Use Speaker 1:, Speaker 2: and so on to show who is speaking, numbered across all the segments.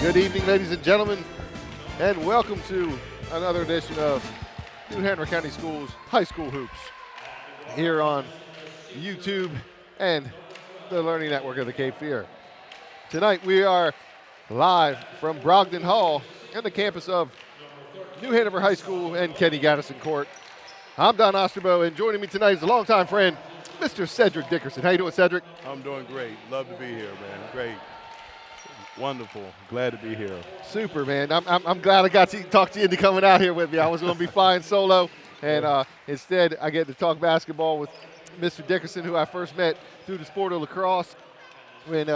Speaker 1: Good evening, ladies and gentlemen, and welcome to another edition of New Hanover County Schools High School Hoops here on YouTube and the Learning Network of the Cape Fear. Tonight we are live from Brogdon Hall and the campus of New Hanover High School and Kenny Gaddison Court. I'm Don Osterbo, and joining me tonight is a longtime friend, Mr. Cedric Dickerson. How you doing, Cedric?
Speaker 2: I'm doing great. Love to be here, man. Great. Wonderful. Glad to be here.
Speaker 1: Super, man. I'm glad I got to talk to you into coming out here with me. I was going to be flying solo, and instead I get to talk basketball with Mr. Dickerson, who I first met through the sport of lacrosse when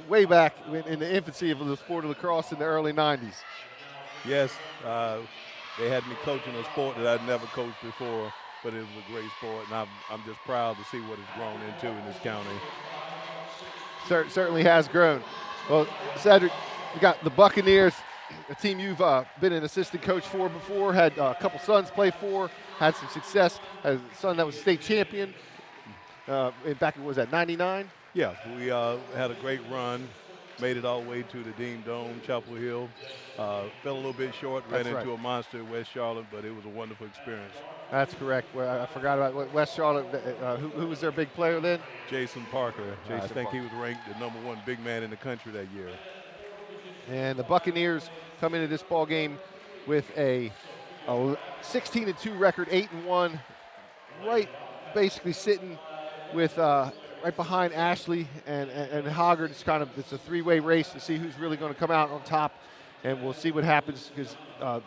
Speaker 1: way back in the infancy of the sport of lacrosse in the early 90s.
Speaker 2: Yes, they had me coaching a sport that I'd never coached before, but it was a great sport, and I'm just proud to see what it's grown into in this county.
Speaker 1: Certainly has grown. Well, Cedric, we got the Buccaneers, a team you've been an assistant coach for before, had a couple sons play for, had some success, had a son that was a state champion. In fact, it was at 99?
Speaker 2: Yeah, we had a great run, made it all the way to the Dean Dome, Chapel Hill. Fell a little bit short, ran into a monster in West Charlotte, but it was a wonderful experience.
Speaker 1: That's correct. Well, I forgot about West Charlotte. Who was their big player then?
Speaker 2: Jason Parker. I think he was ranked the #1 big man in the country that year.
Speaker 1: And the Buccaneers come into this ball game with a 16-2 record, 8-1, right, basically sitting with right behind Ashley and Hoggard. It's a three-way race to see who's really going to come out on top, and we'll see what happens because the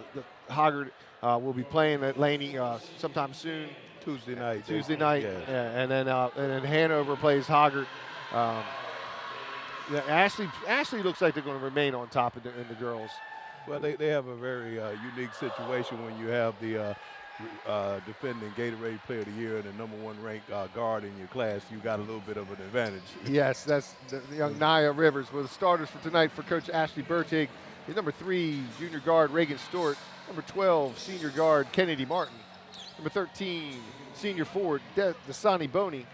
Speaker 1: Hoggard will be playing at Laney sometime soon.
Speaker 2: Tuesday night.
Speaker 1: Yeah. And then Hanover plays Hoggard. Ashley looks like they're going to remain on top in the girls.
Speaker 2: Well, they have a very unique situation when you have the defending Gatorade Player of the Year and the #1 ranked guard in your class. You got a little bit of an advantage.
Speaker 1: Yes, that's the young Nia Rivers. Well, the starters for tonight for Coach Ashley Bertig is #3 junior guard Reagan Stewart, #12 senior guard Kennedy Martin, #13 senior forward Dasani Boney,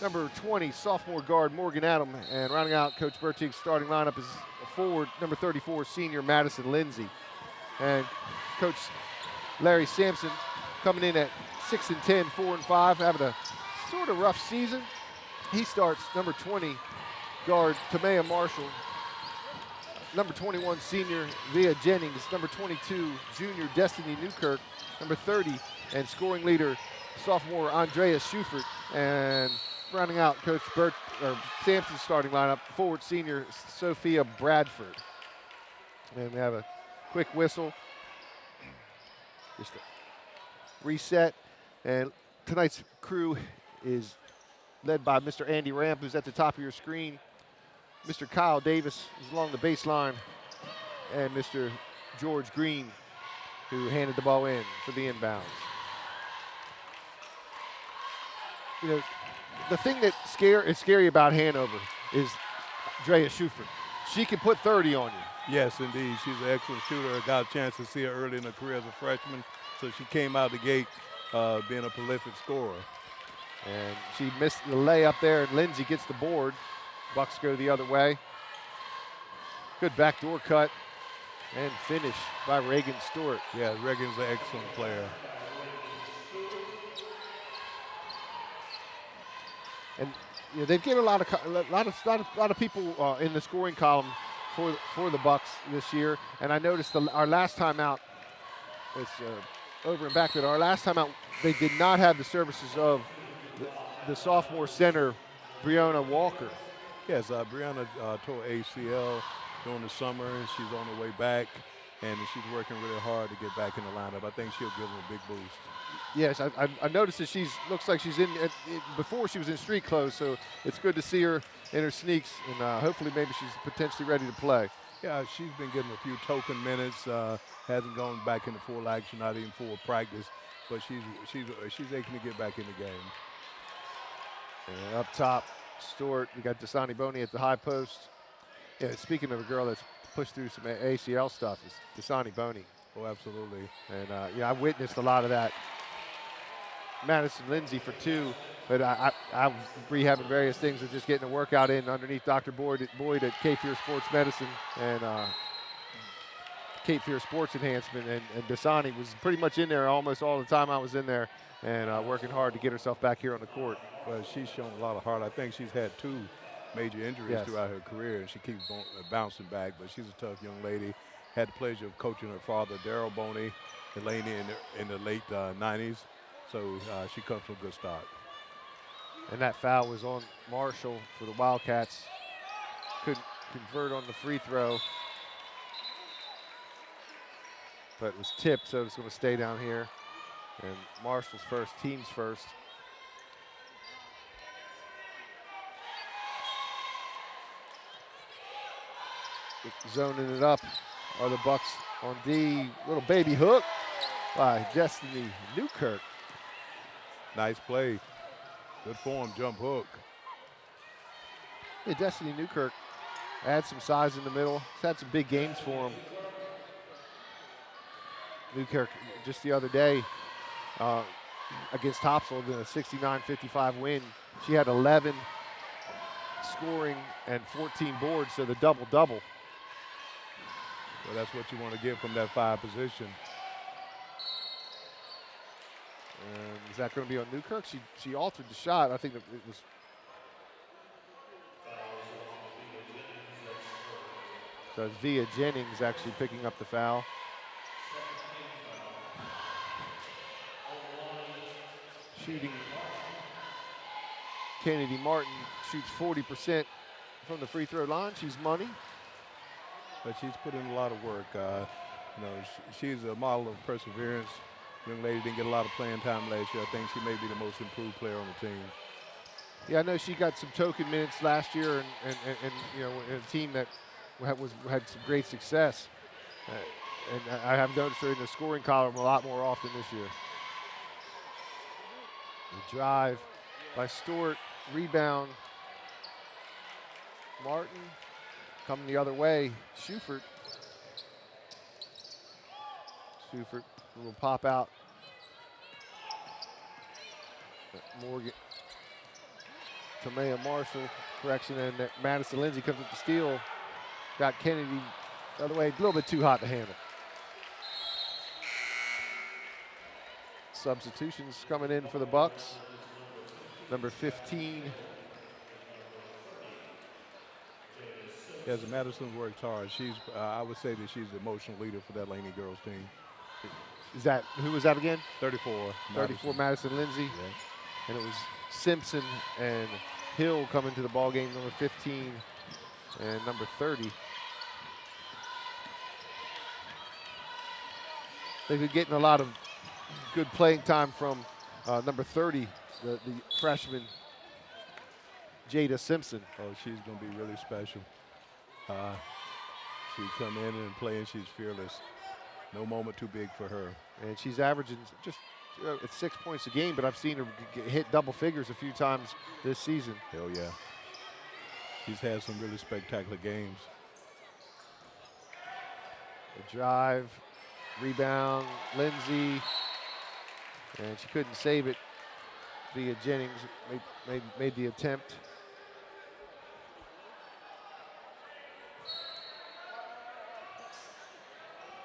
Speaker 1: #20 sophomore guard Morgan Adam, and rounding out Coach Bertig's starting lineup is forward #34 senior Madison Lindsay. And Coach Larry Sampson coming in at 6-10, 4-5, having a sort of rough season. He starts #20 guard Tamea Marshall, #21 senior Leah Jennings, #22 junior Destiny Newkirk, #30 and scoring leader sophomore Andrea Schufert, and rounding out Coach Sampson's starting lineup, forward senior Sophia Bradford. And we have a quick whistle. Just a reset. And tonight's crew is led by Mr. Andy Ramp, who's at the top of your screen. Mr. Kyle Davis is along the baseline. And Mr. George Green, who handed the ball in for the inbounds. You know, the thing that is scary about Hanover is Drea Schufert. She can put 30 on you.
Speaker 2: Yes, indeed. She's an excellent shooter. I got a chance to see her early in her career as a freshman. So she came out the gate being a prolific scorer.
Speaker 1: And she missed the layup there, and Lindsay gets the board. Bucks go the other way. Good backdoor cut and finish by Reagan Stewart.
Speaker 2: Yeah, Reagan's an excellent player.
Speaker 1: And you know, they've given a lot of people in the scoring column for the Bucks this year. And I noticed our last time out, it's over and back, that our last time out they did not have the services of the sophomore center Brianna Walker.
Speaker 2: Yes, Brianna tore ACL during the summer. She's on her way back, and she's working really hard to get back in the lineup. I think she'll give them a big boost.
Speaker 1: Yes, I noticed that looks like she's before she was in street clothes, so it's good to see her in her sneaks, and hopefully maybe she's potentially ready to play.
Speaker 2: Yeah, she's been getting a few token minutes, hasn't gone back into full action, not even full practice, but she's aching to get back in the game.
Speaker 1: And up top, Stewart, we got Dasani Boney at the high post. Yeah, speaking of a girl that's pushed through some ACL stuff, is Dasani Boney.
Speaker 2: Oh, absolutely.
Speaker 1: And I witnessed a lot of that. Madison Lindsay for 2, but I'm rehabbing various things and just getting a workout in underneath Dr. Boyd at Cape Fear Sports Medicine, and Cape Fear Sports Enhancement, and Dasani was pretty much in there almost all the time I was in there, and working hard to get herself back here on the court.
Speaker 2: Well, she's shown a lot of heart. I think she's had 2 major injuries throughout her career, and she keeps bouncing back, but she's a tough young lady. Had the pleasure of coaching her father, Daryl Boney, and Laney in the late 90s, so she comes from a good start.
Speaker 1: And that foul was on Marshall for the Wildcats. Couldn't convert on the free throw, but it was tipped, so it's going to stay down here. And Marshall's first, team's first. Zoning it up are the Bucks on D. Little baby hook by Destiny Newkirk.
Speaker 2: Nice play. Good form, jump hook.
Speaker 1: Hey, Destiny Newkirk adds some size in the middle. He's had some big games for him. Newkirk just the other day against Topsail in a 69-55 win. She had 11 scoring and 14 boards, so the double-double.
Speaker 2: Well, that's what you want to get from that 5 position.
Speaker 1: And is that going to be on Newkirk? She altered the shot. I think that it was. So it's Via Jennings actually picking up the foul. Shooting. Kennedy Martin shoots 40% from the free throw line. She's money.
Speaker 2: But she's put in a lot of work. She's a model of perseverance. Young lady didn't get a lot of playing time last year. I think she may be the most improved player on the team.
Speaker 1: Yeah, I know she got some token minutes last year, and you know, in a team that had some great success. And I have noticed her in the scoring column a lot more often this year. The drive by Stewart, rebound. Martin coming the other way. Schufert will pop out. Morgan. Tamea Marshall, correction, and Madison Lindsay comes up to steal. Got Kennedy the other way, a little bit too hot to handle. Substitutions coming in for the Bucks. Number 15.
Speaker 2: Yes, Madison works hard. She's, I would say that she's the emotional leader for that Laney girls team.
Speaker 1: Is that, who was that again?
Speaker 2: 34.
Speaker 1: 34, Madison Lindsay.
Speaker 2: Yeah.
Speaker 1: And it was Simpson and Hill coming to the ball game, number 15 and number 30. They've been getting a lot of good playing time from number 30, the freshman, Jada Simpson.
Speaker 2: Oh, she's going to be really special. She come in and play, and she's fearless. No moment too big for her.
Speaker 1: And she's averaging just it's 6 points a game, but I've seen her hit double figures a few times this season.
Speaker 2: Hell yeah. She's had some really spectacular games.
Speaker 1: The drive, rebound, Lindsay, and she couldn't save it. Via Jennings made the attempt.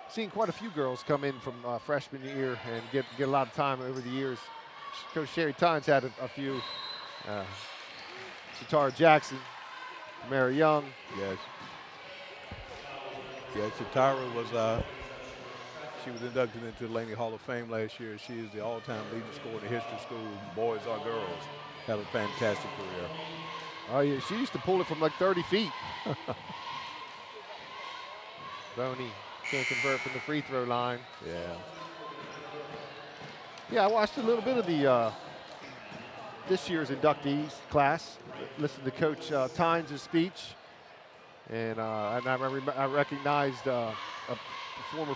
Speaker 1: Seen quite a few girls come in from freshman year and get a lot of time over the years. Coach Sherry Tynes had a few. Shatara Jackson, Mary Young.
Speaker 2: Yes. Yeah, Shatara was, she was inducted into the Laney Hall of Fame last year. She is the all-time leading scorer in the history of school, boys or girls. Had a fantastic career.
Speaker 1: Oh yeah, she used to pull it from like 30 feet. Boney can't convert from the free throw line.
Speaker 2: Yeah.
Speaker 1: Yeah, I watched a little bit of the this year's inductees class. Listened to Coach Tynes' speech, and I recognized a former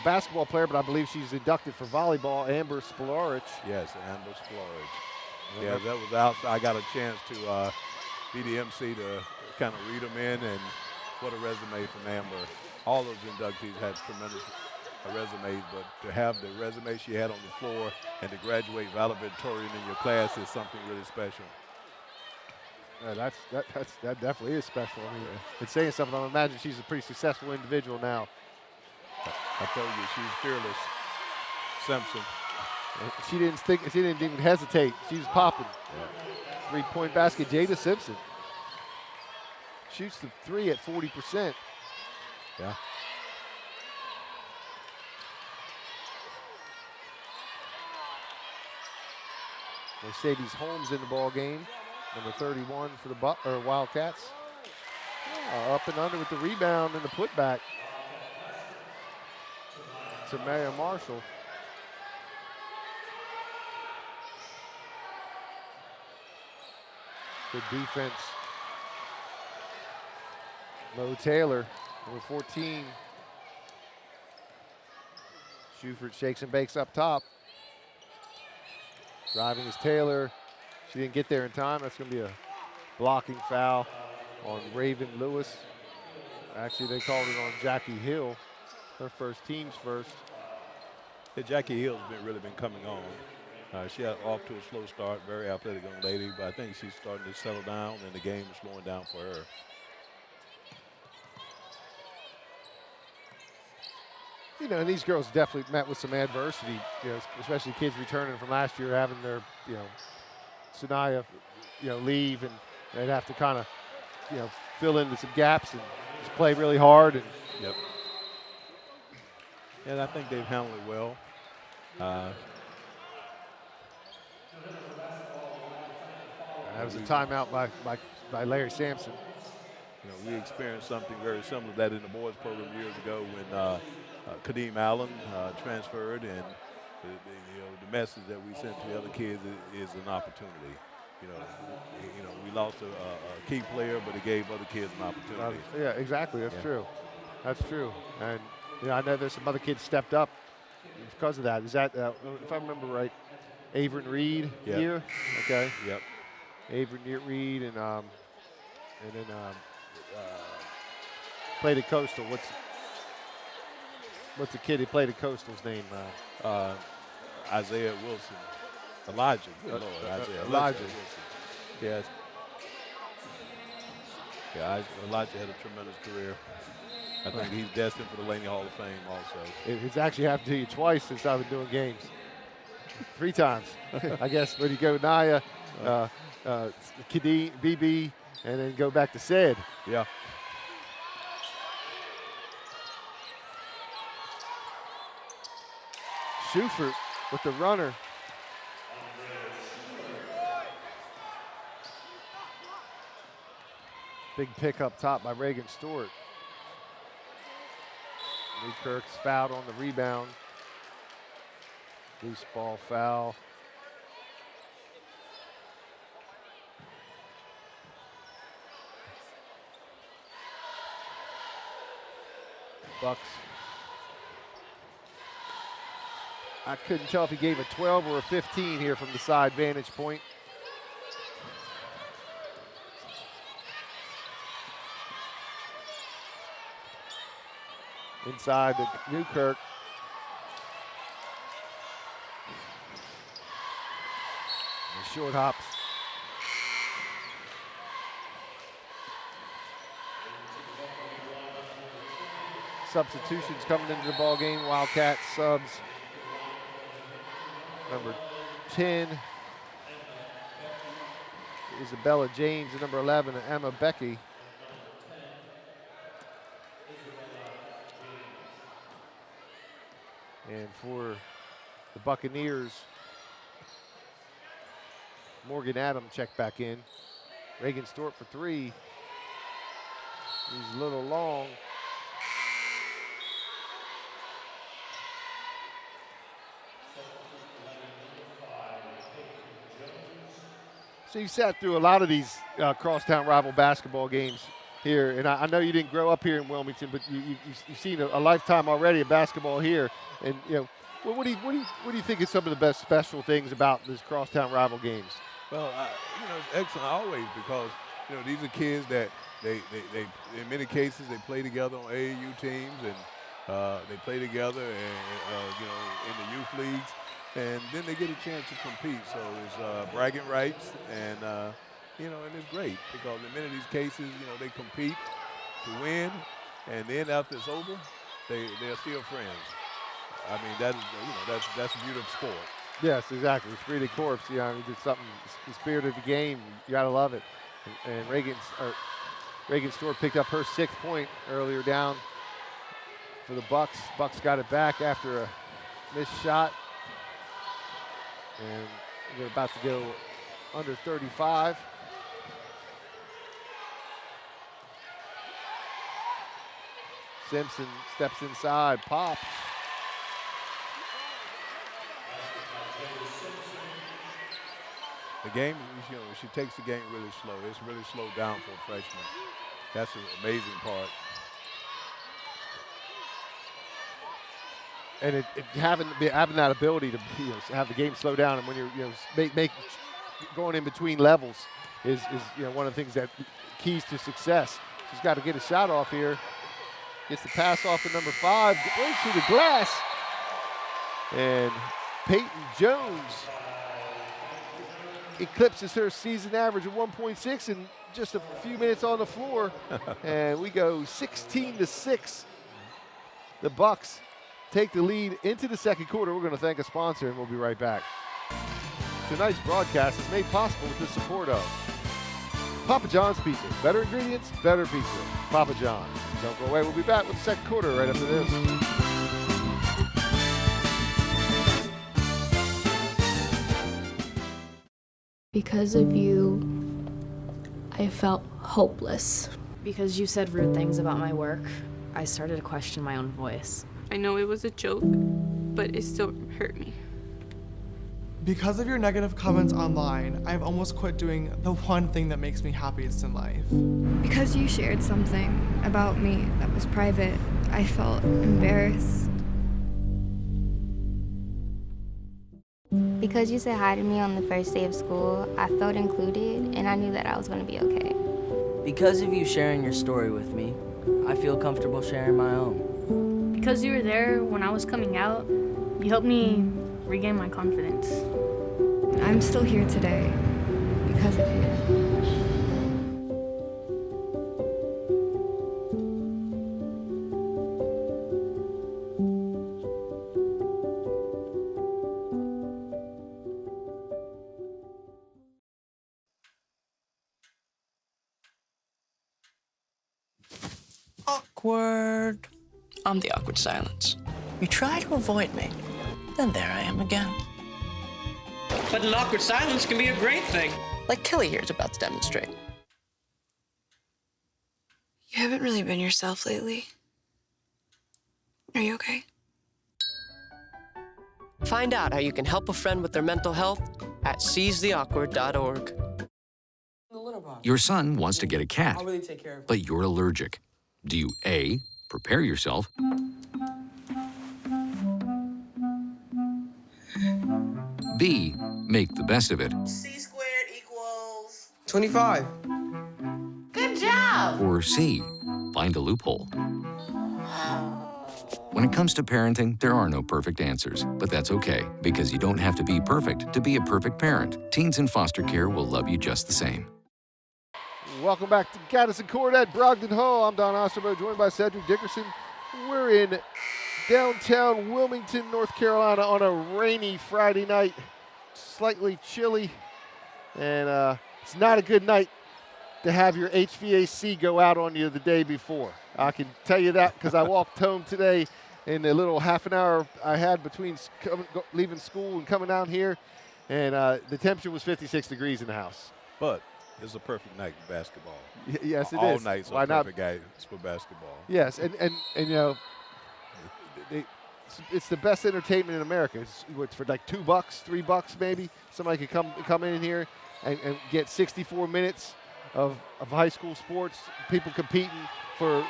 Speaker 1: basketball player, but I believe she's inducted for volleyball, Amber Spilorich.
Speaker 2: Yes, Amber Spilorich. Yeah, that was out. I got a chance to be the MC to kind of read them in, and what a resume from Amber. All those inductees had tremendous resumes, but to have the resume she had on the floor and to graduate valedictorian in your class is something really special.
Speaker 1: Yeah, that definitely is special. I mean, it's saying something. I imagine she's a pretty successful individual now.
Speaker 2: I told you, she's fearless. Simpson.
Speaker 1: She didn't even hesitate. She was popping.
Speaker 2: Yeah.
Speaker 1: 3-point basket, Jada Simpson. Shoots the three at 40%.
Speaker 2: Yeah.
Speaker 1: Mercedes Holmes in the ball game, number 31 for the Wildcats. Up and under with the rebound and the putback to Maya Marshall. Good defense. Mo Taylor, number 14. Schufert shakes and bakes up top. Driving is Taylor. She didn't get there in time. That's going to be a blocking foul on Raven Lewis. Actually, they called it on Jackie Hill, her first, team's first.
Speaker 2: Yeah, Jackie Hill's really been coming on. She got off to a slow start, very athletic young lady, but I think she's starting to settle down, and the game is slowing down for her.
Speaker 1: You know, and these girls definitely met with some adversity, you know, especially kids returning from last year, having their, you know, Sanaya, you know, leave, and they'd have to kind of, you know, fill in some gaps and just play really hard. And
Speaker 2: yep. And I think they've handled it well.
Speaker 1: That was a timeout by Larry Sampson.
Speaker 2: You know, we experienced something very similar to that in the boys program years ago when Kadeem Allen transferred, and the message that we sent to the other kids is an opportunity. You know, we lost a key player, but it gave other kids an opportunity.
Speaker 1: Yeah, exactly. That's true. That's true. And you know, I know there's some other kids stepped up because of that. Is that, if I remember right, Averin Reed here? Okay.
Speaker 2: Yep.
Speaker 1: Averin Reed and then played at Coastal. What's the kid who played at Coastal's name?
Speaker 2: Isaiah Wilson. Elijah. Good Lord, Isaiah.
Speaker 1: Elijah.
Speaker 2: Wilson. Yes. Yeah, Elijah had a tremendous career. I think he's destined for the Laney Hall of Fame also.
Speaker 1: It's actually happened to you twice since I've been doing games. 3 times. I guess when you go Naya, Kadeem, BB, and then go back to Sid.
Speaker 2: Yeah.
Speaker 1: Schufert with the runner. Big pick up top by Reagan Stewart. Newkirk's fouled on the rebound. Loose ball foul. Bucks. I couldn't tell if he gave a 12 or a 15 here from the side vantage point. Inside the Newkirk. The short hops. Substitutions coming into the ball game. Wildcats subs. Number 10, Isabella James, and number 11, Emma Becky. And for the Buccaneers, Morgan Adam checked back in. Reagan Stewart for 3. He's a little long. So you sat through a lot of these crosstown rival basketball games here, and I know you didn't grow up here in Wilmington, but you've seen a lifetime already of basketball here. And you know, what do you think is some of the best special things about these crosstown rival games?
Speaker 2: Well, you know, it's excellent always because you know these are kids that they in many cases they play together on AAU teams and they play together and you know in the youth leagues. And then they get a chance to compete. So it's bragging rights, and you know, and it's great because in many of these cases, you know, they compete to win, and then after it's over, they're still friends. I mean, that's the beauty of sport.
Speaker 1: Yes, exactly. Esprit de corps, you know, just something, the spirit of the game. You gotta love it. And Reagan Store picked up her 6th point earlier down for the Bucks. Bucks got it back after a missed shot. And they're about to go under 35. Simpson steps inside, pops.
Speaker 2: The game, you know, she takes the game really slow. It's really slowed down for a freshman. That's an amazing part.
Speaker 1: And having that ability to have the game slow down, and when you're make going in between levels is one of the things that keys to success. She's got to get a shot off here. Gets the pass off to number 5, goes to the glass, and Peyton Jones eclipses her season average of 1.6 in just a few minutes on the floor, and we go 16-6. The Bucks take the lead into the second quarter. We're going to thank a sponsor, and we'll be right back. Tonight's broadcast is made possible with the support of Papa John's Pizza. Better ingredients, better pizza. Papa John's. Don't go away. We'll be back with the second quarter right after this.
Speaker 3: Because of you, I felt hopeless.
Speaker 4: Because you said rude things about my work, I started to question my own voice.
Speaker 5: I know it was a joke, but it still hurt me.
Speaker 6: Because of your negative comments online, I've almost quit doing the one thing that makes me happiest in life.
Speaker 7: Because you shared something about me that was private, I felt embarrassed.
Speaker 8: Because you said hi to me on the first day of school, I felt included and I knew that I was going to be okay.
Speaker 9: Because of you sharing your story with me, I feel comfortable sharing my own.
Speaker 3: Because you were there when I was coming out, you helped me regain my confidence.
Speaker 7: I'm still here today because of you.
Speaker 10: Awkward. I'm the awkward silence. You try to avoid me, then there I am again.
Speaker 11: But an awkward silence can be a great thing.
Speaker 10: Like Kelly here is about to demonstrate.
Speaker 7: You haven't really been yourself lately. Are you okay?
Speaker 10: Find out how you can help a friend with their mental health at seizetheawkward.org.
Speaker 12: Your son wants to get a cat, but you're allergic. Do you A, prepare yourself, B, make the best of it,
Speaker 13: C squared equals
Speaker 11: 25.
Speaker 13: Good job!
Speaker 12: or C, find a loophole? When it comes to parenting, there are no perfect answers, but that's okay, because you don't have to be perfect to be a perfect parent. Teens in foster care will love you just the same.
Speaker 1: Welcome back to Gaddison Court at Brogdon Hall. I'm Don Osterbo, joined by Cedric Dickerson. We're in downtown Wilmington, North Carolina on a rainy Friday night, slightly chilly, and it's not a good night to have your HVAC go out on you the day before. I can tell you that because I walked home today in the little half an hour I had between leaving school and coming down here, and the temperature was 56 degrees in the house.
Speaker 2: But it's a perfect night for basketball.
Speaker 1: Yes, it
Speaker 2: All
Speaker 1: is.
Speaker 2: All nights
Speaker 1: Why
Speaker 2: are
Speaker 1: not?
Speaker 2: perfect nights for basketball.
Speaker 1: Yes, and you know, it's the best entertainment in America. It's for like $2, $3 maybe. Somebody could come in here and get 64 minutes of high school sports. People competing for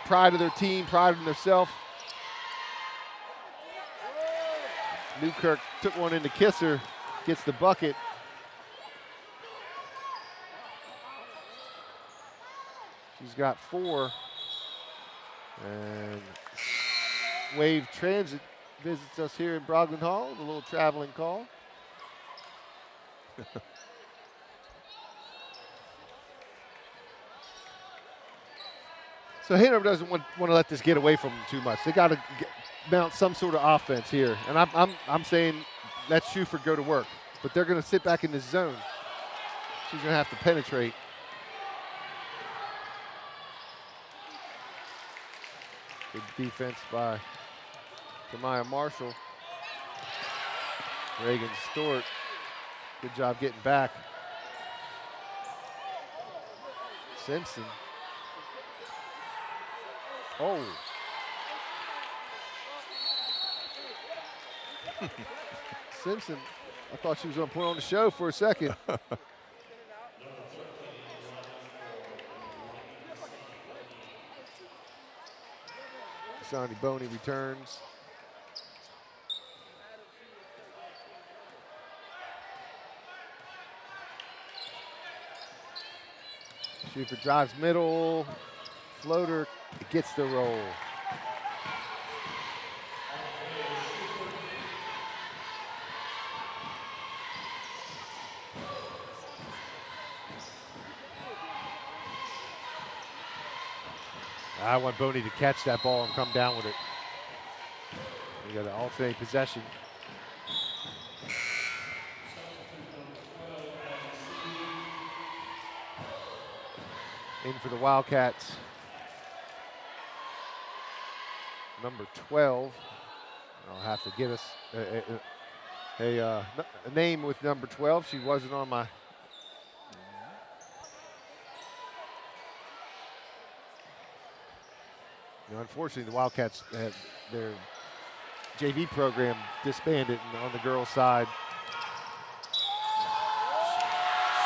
Speaker 1: pride of their team, pride in themselves. Newkirk took one in to Kisser, gets the bucket. She's got 4. And Wave Transit visits us here in Brogdon Hall, the little traveling call. So Hanover doesn't want to let this get away from them too much. They got to mount some sort of offense here. And I'm saying let Schufert go to work. But they're going to sit back in this zone. She's going to have to penetrate. Good defense by Tamaya Marshall. Reagan Stewart. Good job getting back. Simpson. Oh. Simpson, I thought she was going to put on the show for a second. Sonny Boney returns. Schufert drives middle. Floater gets the roll. I want Boney to catch that ball and come down with it. We got an alternate possession. In for the Wildcats. Number 12. I'll have to get us a name with number 12. She wasn't on my. Unfortunately, the Wildcats had their JV program disbanded on the girls' side.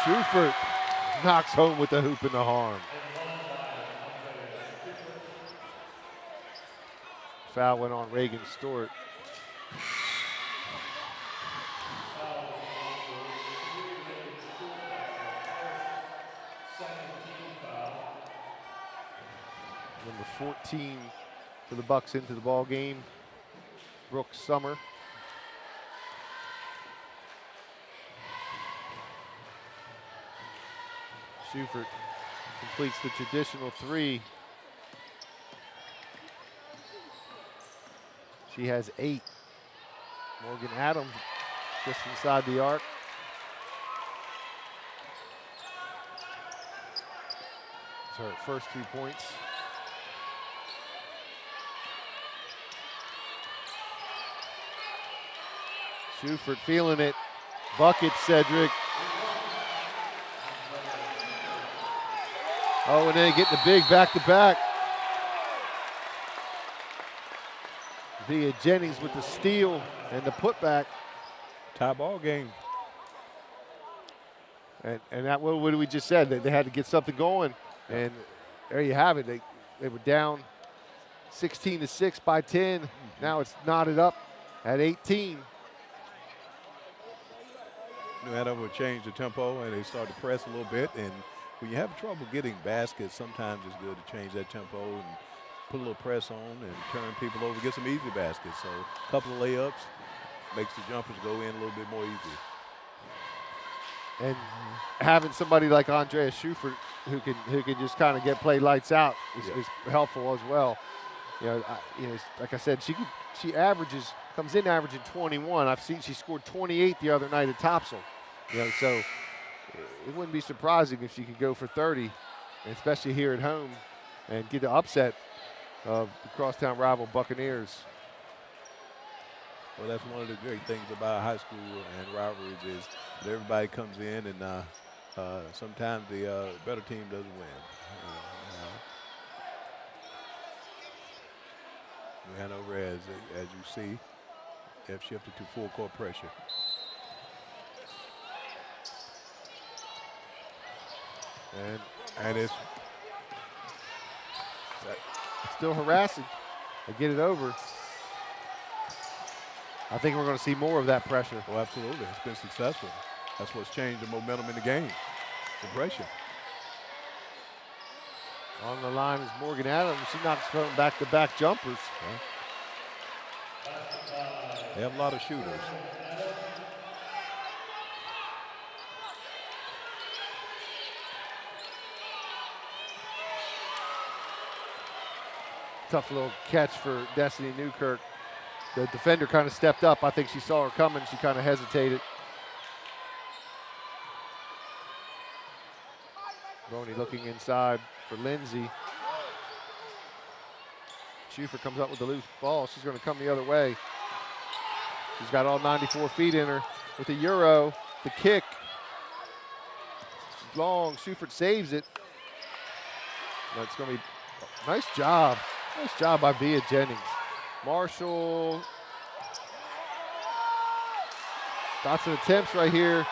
Speaker 1: Schufert knocks home with the hoop in the arm. Foul went on Reagan Stewart. Number 14 for the Bucks into the ball game, Brooke Summer. Schufert completes the traditional three. She has 8. Morgan Adams just inside the arc. It's her first 2 points. Schufert feeling it. Bucket, Cedric. Oh, and then getting the big back-to-back. Via Jennings with the steal and the putback.
Speaker 2: Tie ball game.
Speaker 1: And that what we just said, they had to get something going. And there you have it. They were down 16-6 by 10. Now it's knotted up at 18.
Speaker 2: New Hanover changed the tempo and they started to press a little bit. And when you have trouble getting baskets, sometimes it's good to change that tempo and put a little press on and turn people over, get some easy baskets. So a couple of layups makes the jumpers go in a little bit more easy.
Speaker 1: And having somebody like Andrea Schufert who can just kind of play lights out is helpful as well. Like I said, she comes in averaging 21. I've seen she scored 28 the other night at Topsail. So it wouldn't be surprising if she could go for 30, especially here at home, and get the upset of the crosstown rival Buccaneers.
Speaker 2: Well, that's one of the great things about high school and rivalries is that everybody comes in and sometimes the better team doesn't win. New Hanover, as you see, have shifted to full court pressure.
Speaker 1: And it's still harassing. They get it over. I think we're going to see more of that pressure.
Speaker 2: Well, absolutely. It's been successful. That's what's changed the momentum in the game, the pressure.
Speaker 1: On the line is Morgan Adams. She knocks home back-to-back jumpers.
Speaker 2: They have a lot of shooters.
Speaker 1: Tough little catch for Destiny Newkirk. The defender kind of stepped up. I think she saw her coming. She kind of hesitated. Boney looking inside for Lindsay. Schufer comes up with the loose ball. She's going to come the other way. She's got all 94 feet in her with the euro, the kick. It's long. Schufert saves it. That's going to be nice job. Nice job by Via Jennings. Marshall. Lots of attempts right here.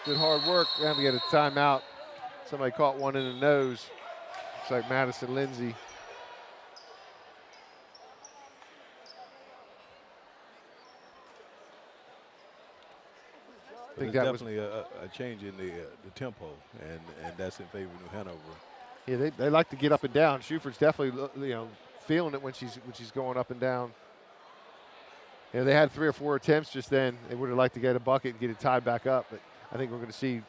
Speaker 1: Good hard work. And we get a timeout. Somebody caught one in the nose. Looks like Madison Lindsay. I think
Speaker 2: there's
Speaker 1: that
Speaker 2: definitely a change in the tempo, and that's in favor of New Hanover.
Speaker 1: Yeah, they like to get up and down. Schufert's definitely feeling it when she's going up and down. You know, they had 3 or 4 attempts just then. They would have liked to get a bucket and get it tied back up, but I think we're going to see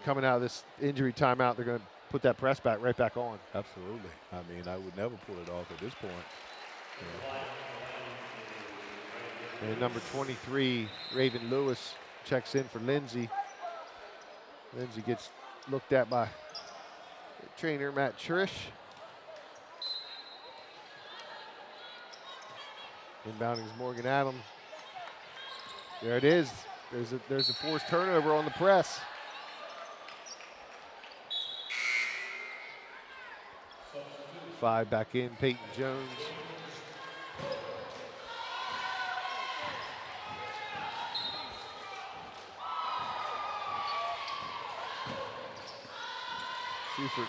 Speaker 1: coming out of this injury timeout, they're going to put that press back right back on.
Speaker 2: Absolutely. I mean, I would never pull it off at this point. Yeah.
Speaker 1: And number 23, Raven Lewis, checks in for Lindsay. Lindsay gets looked at by trainer Matt Trish. Inbounding is Morgan Adams. There it is. There's a forced turnover on the press. Five back in, Peyton Jones. Schufert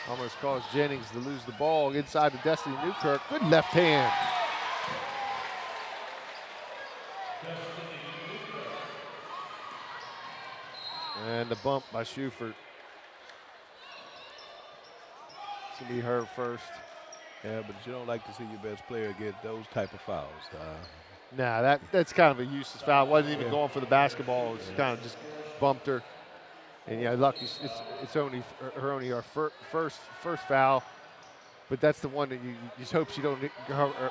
Speaker 1: almost caused Jennings to lose the ball inside to Destiny Newkirk. Good left hand. And the bump by Schufert. It's going to be her first.
Speaker 2: Yeah, but you don't like to see your best player get those type of fouls.
Speaker 1: Nah, that's kind of a useless foul. Wasn't even going for the basketball. It's kind of just bumped her. And yeah, lucky it's only her first foul. But that's the one that you just hope she don't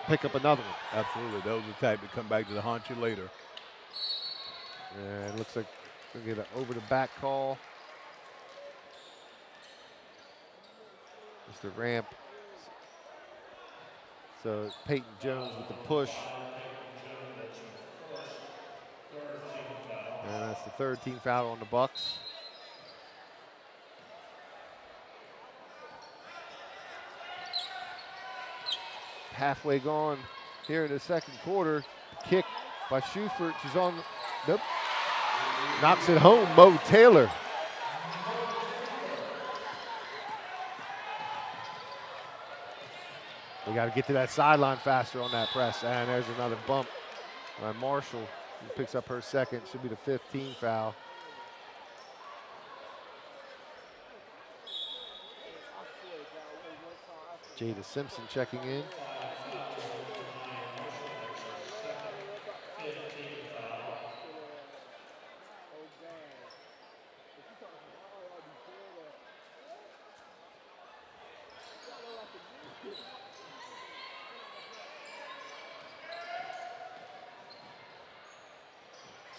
Speaker 1: pick up another one.
Speaker 2: Absolutely, those are the type that come back to haunt you later.
Speaker 1: And it looks like we're going to get an over the back call. Mr. Ramp. So Peyton Jones with the push. And that's the third team foul on the Bucks. Halfway gone here in the second quarter. Kick by Schufert. She's on. Nope. Knocks it home, Mo Taylor. We got to get to that sideline faster on that press. And there's another bump by Marshall. He picks up her second. Should be the 15th foul. Jada Simpson checking in.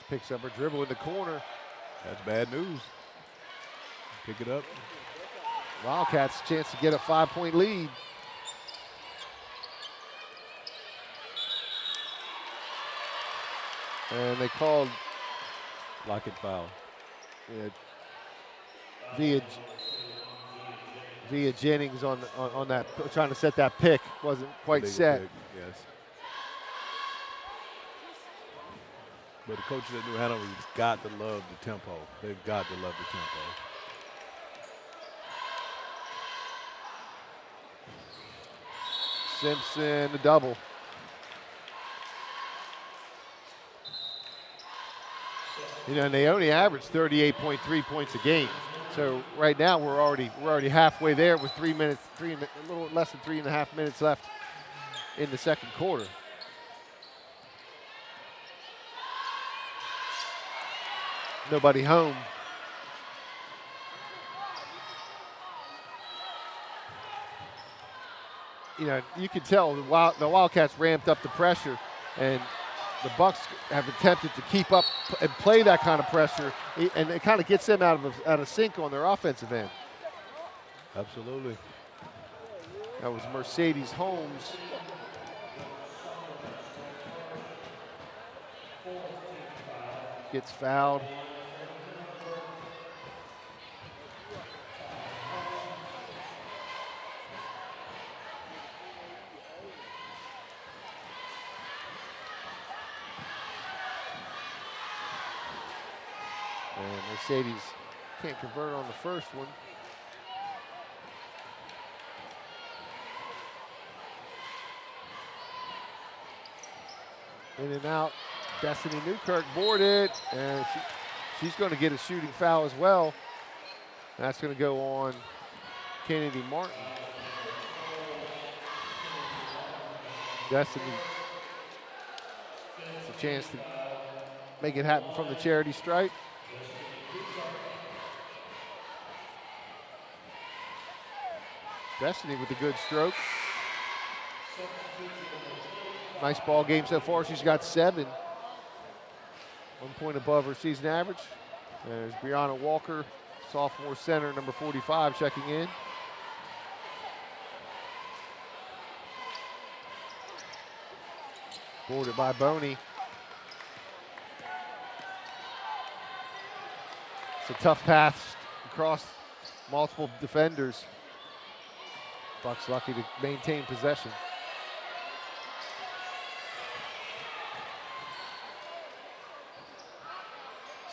Speaker 1: Picks up her dribble in the corner.
Speaker 2: That's bad news. Pick it up.
Speaker 1: Wildcats chance to get a 5-point lead. And they called
Speaker 2: Lockett foul.
Speaker 1: Yeah, via Jennings on that, trying to set that pick. Wasn't quite set.
Speaker 2: Pick, yes. But the coaches at New Hanover have got to love the tempo. They've got to love the tempo.
Speaker 1: Simpson, the double. You know, and they only averaged 38.3 points a game. So right now we're already halfway there with a little less than 3.5 minutes left in the second quarter. Nobody home. you can tell the Wildcats ramped up the pressure, and the Bucks have attempted to keep up and play that kind of pressure, and it kind of gets them out of sync on their offensive end.
Speaker 2: Absolutely.
Speaker 1: That was Mercedes Holmes. Gets fouled. And Mercedes can't convert on the first one. In and out. Destiny Newkirk boarded, and she's going to get a shooting foul as well. That's going to go on Kennedy Martin. Destiny, it's a chance to make it happen from the charity stripe. Destiny with a good stroke. Nice ball game so far. She's got 7. 1 point above her season average. There's Brianna Walker, sophomore center, number 45, checking in. Boarded by Boney. It's a tough pass across multiple defenders. Bucks lucky to maintain possession.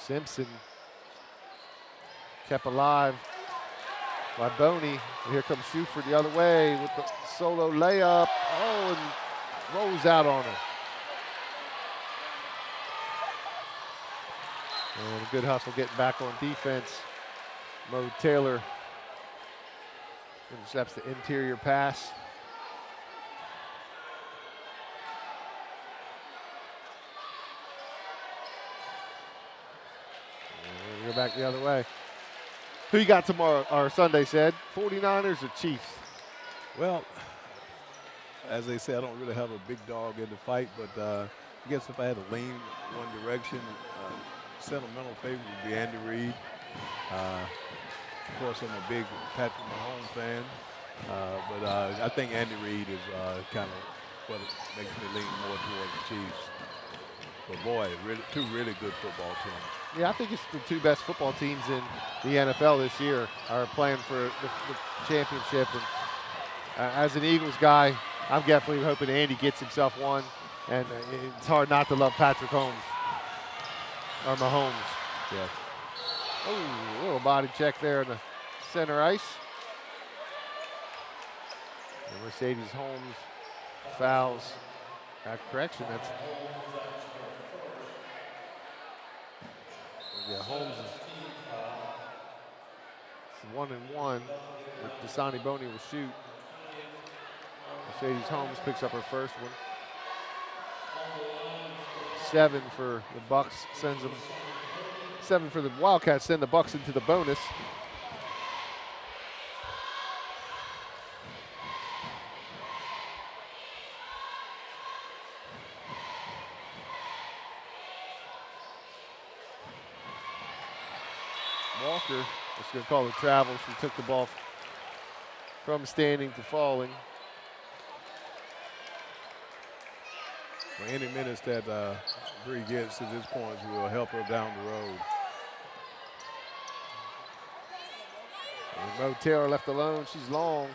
Speaker 1: Simpson kept alive by Boney. And here comes Shuford the other way with the solo layup. Oh, and rolls out on her. And a good hustle getting back on defense. Mo Taylor intercepts the interior pass. Go back the other way. Who you got tomorrow, or Sunday, said? 49ers or Chiefs?
Speaker 2: Well, as they say, I don't really have a big dog in the fight, but I guess if I had to lean one direction, sentimental favorite would be Andy Reid. Of course, I'm a big Patrick Mahomes fan, but I think Andy Reid is kind of what makes me lean more toward the Chiefs. But boy, two really good football teams.
Speaker 1: Yeah, I think it's the 2 best football teams in the NFL this year are playing for the championship. And as an Eagles guy, I'm definitely hoping Andy gets himself one. And it's hard not to love Patrick Holmes or Mahomes.
Speaker 2: Yeah.
Speaker 1: Oh, a little body check there in the center ice. And Mercedes Holmes fouls. Correction, that's. Yeah, Holmes is 1-1. Dasani Boney will shoot. Mercedes Holmes picks up her first one. 7 for the Bucks, sends them. 7 for the Wildcats, send the Bucks into the bonus. Walker, just going to call it travel. She took the ball from standing to falling.
Speaker 2: Well, any minutes that Bree gets to this point will help her down the road.
Speaker 1: And Mo Taylor left alone. She's long.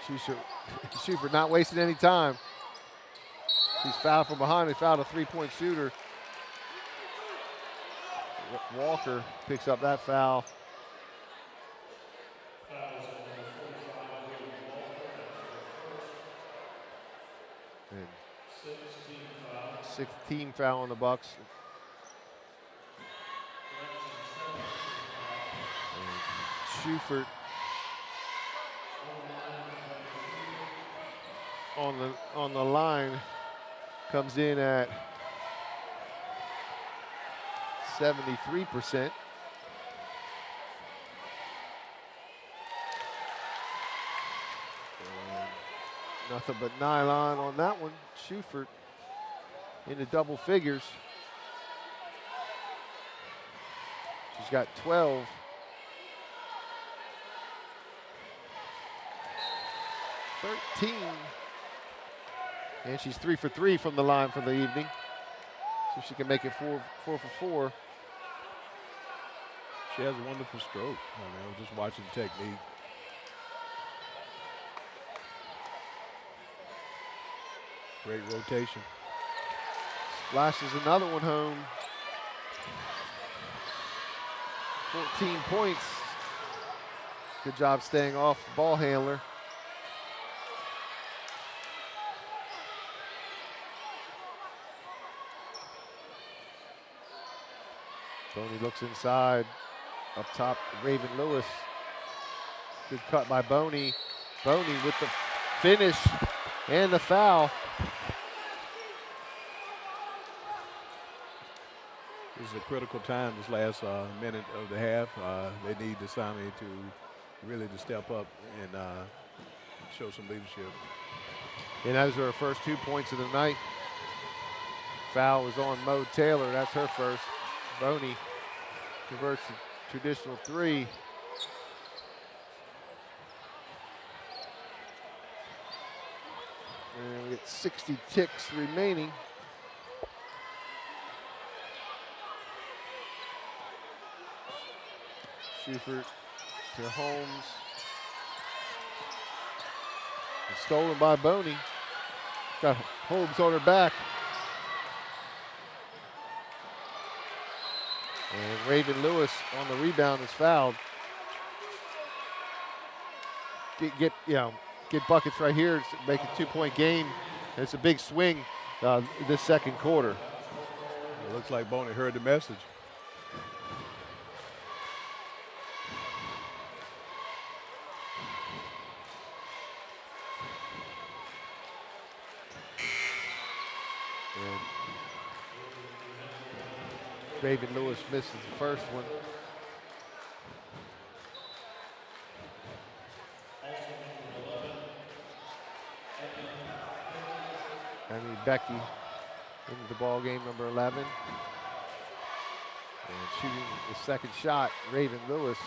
Speaker 1: Shuford not wasting any time. She's fouled from behind. They fouled a 3-point shooter. Walker picks up that foul. And 16 foul on the Bucks. And Shuford on the line comes in at 73%. Nothing but nylon on that one. Schufert into double figures. She's got 12. And she's 3 for 3 from the line for the evening. So she can make it 4 for 4.
Speaker 2: She has a wonderful stroke. I mean, I was just watching the technique. Great rotation.
Speaker 1: Splashes another one home. 14 points. Good job staying off the ball handler. Boney looks inside. Up top, Raven Lewis. Good cut by Boney. Boney with the finish and the foul.
Speaker 2: This is a critical time, this last minute of the half. They need Dasani to really to step up and show some leadership.
Speaker 1: And those are her first 2 points of the night. Foul was on Mo Taylor. That's her first. Boney converts the traditional 3. And we get 60 ticks remaining. Schufert to Holmes. And stolen by Boney. Got Holmes on her back. And Raven Lewis on the rebound is fouled. Get buckets right here, make a 2-point game. And it's a big swing this second quarter.
Speaker 2: It looks like Boney heard the message.
Speaker 1: Raven Lewis misses the first one. I mean, Becky into the ball game, number 11. And shooting the second shot, Raven Lewis.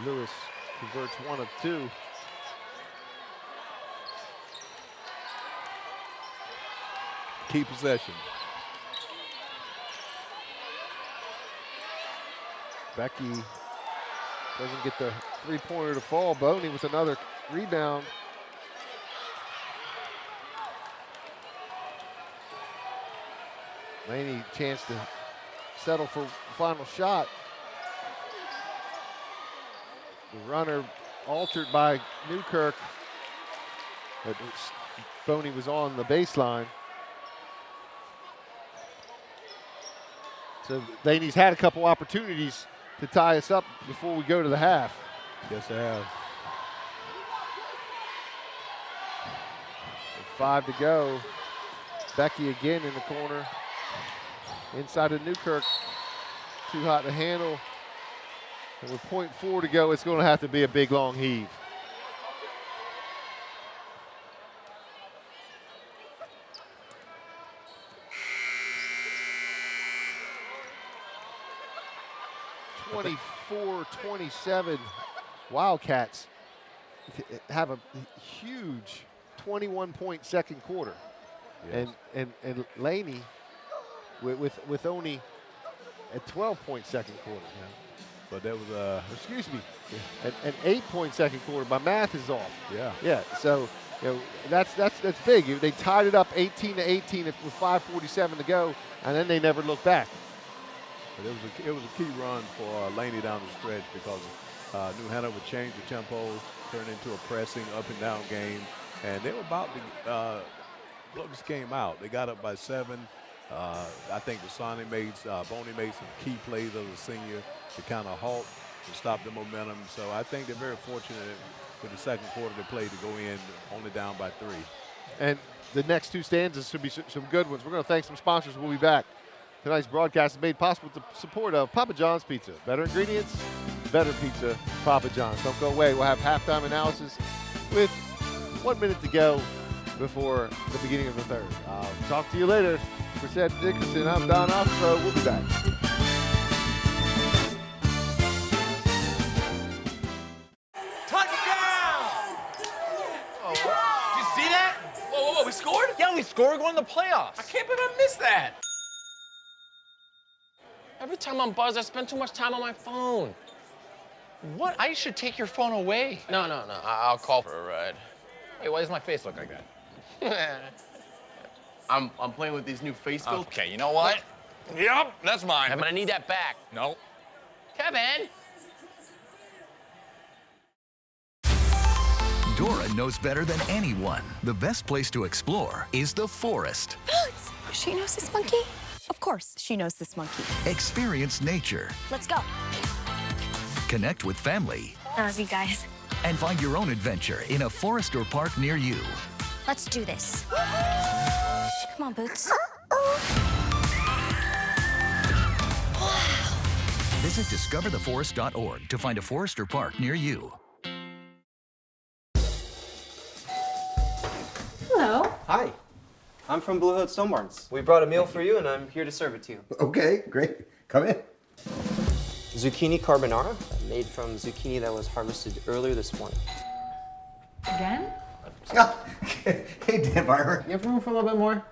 Speaker 1: Lewis converts 1 of 2.
Speaker 2: Key possession.
Speaker 1: Becky doesn't get the 3-pointer to fall. Boney with another rebound. Laney chance to settle for the final shot. The runner altered by Newkirk. But Boney was on the baseline. So Laney's had a couple opportunities to tie us up before we go to the half.
Speaker 2: Yes, they have.
Speaker 1: 5 to go. Becky again in the corner. Inside of Newkirk. Too hot to handle. And with .4 to go, it's going to have to be a big, long heave. .27 Wildcats have a huge 21-point second quarter.
Speaker 2: Yes.
Speaker 1: And Laney with only a 12-point second quarter.
Speaker 2: But that was
Speaker 1: excuse me, an 8-point second quarter. My math is off.
Speaker 2: Yeah.
Speaker 1: Yeah. So that's big. They tied it up 18-18 with 5:47 to go, and then they never looked back.
Speaker 2: But it was a key run for Laney down the stretch because New Hanover changed the tempo, turned into a pressing up and down game, and they were about to blow this game out. They got up by 7. I think Boney made some key plays as a senior to kind of halt and stop the momentum. So I think they're very fortunate with the second quarter they played to go in only down by 3.
Speaker 1: And the next two stanzas should be some good ones. We're going to thank some sponsors. We'll be back. Tonight's broadcast is made possible with the support of Papa John's Pizza. Better ingredients, better pizza, Papa John's. Don't go away. We'll have halftime analysis with 1 minute to go before the beginning of the third. I'll talk to you later. For Cedric Dickerson, I'm Don Ostro. We'll be back.
Speaker 14: Whoa, we scored? Yeah, we scored. We're going to the playoffs. I can't believe I missed that. Every time I'm buzzed, I spend too much time on my phone. What? I should take your phone away. No. I'll call for a ride. Hey, why does my face look like that?
Speaker 15: I'm playing with these new face filters.
Speaker 14: Okay, you know what? Yep, that's mine.
Speaker 15: I'm gonna need that back.
Speaker 14: No.
Speaker 15: Kevin!
Speaker 16: Dora knows better than anyone. The best place to explore is the forest.
Speaker 17: She knows this monkey? Of course, she knows this monkey.
Speaker 16: Experience nature.
Speaker 17: Let's go.
Speaker 16: Connect with family.
Speaker 17: I love you guys.
Speaker 16: And find your own adventure in a forest or park near you.
Speaker 17: Let's do this. Come on, Boots.
Speaker 16: Visit discovertheforest.org to find a forest or park near you.
Speaker 18: Hello.
Speaker 19: Hi. I'm from Blue Hood Stone Barns. We brought a meal for you, and I'm here to serve it to you.
Speaker 20: Okay, great. Come in.
Speaker 19: Zucchini carbonara, made from zucchini that was harvested earlier this morning.
Speaker 18: Again?
Speaker 20: Hey, Dan Barber.
Speaker 19: You have room for a little bit more?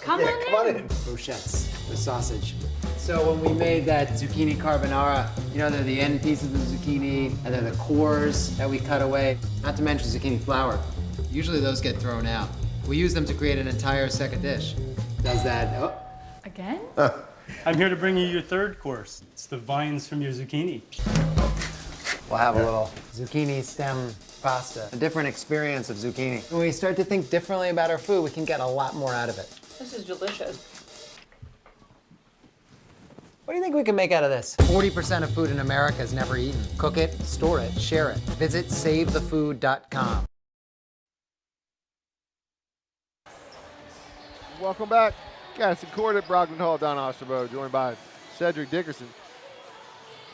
Speaker 18: Come on in.
Speaker 21: Brochettes with sausage. So when we made that zucchini carbonara, you know, they're the end pieces of the zucchini, and they're the cores that we cut away, not to mention zucchini flower. Usually those get thrown out. We use them to create an entire second dish. Does that,
Speaker 18: Again?
Speaker 22: I'm here to bring you your third course. It's the vines from your zucchini.
Speaker 21: We'll have a little zucchini stem pasta, a different experience of zucchini. When we start to think differently about our food, we can get a lot more out of it.
Speaker 18: This is delicious.
Speaker 21: What do you think we can make out of this? 40% of food in America is never eaten. Cook it, store it, share it. Visit savethefood.com.
Speaker 1: Welcome back. Gadsden Court at Brogdon Hall, Don Osterbo, joined by Cedric Dickerson.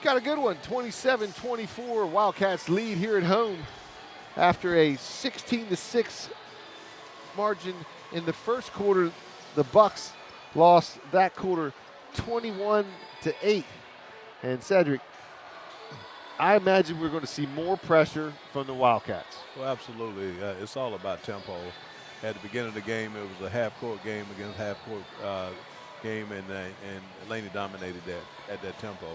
Speaker 1: Got a good one, 27-24. Wildcats lead here at home after a 16-6 margin in the first quarter. The Bucks lost that quarter 21-8. And Cedric, I imagine we're going to see more pressure from the Wildcats.
Speaker 2: Well, absolutely. It's all about tempo. At the beginning of the game, it was a half-court game against half-court game, and Laney dominated that at that tempo.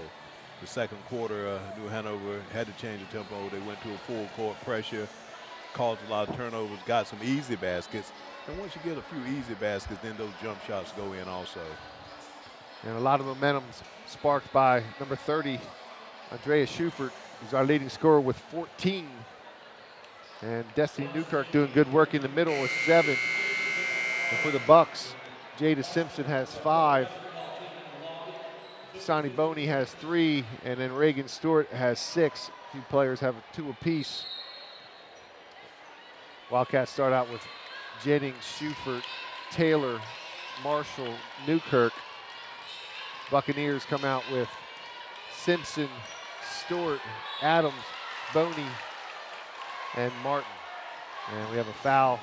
Speaker 2: The second quarter, New Hanover had to change the tempo. They went to a full-court pressure, caused a lot of turnovers, got some easy baskets. And once you get a few easy baskets, then those jump shots go in also.
Speaker 1: And a lot of momentum sparked by number 30, Andreas Schufert, who's our leading scorer with 14. And Destiny Newkirk doing good work in the middle with 7. And for the Bucks, Jada Simpson has 5. Sonny Boney has 3, and then Reagan Stewart has 6. A few players have 2 apiece. Wildcats start out with Jennings, Schufert, Taylor, Marshall, Newkirk. Buccaneers come out with Simpson, Stewart, Adams, Boney, and Martin. And we have a foul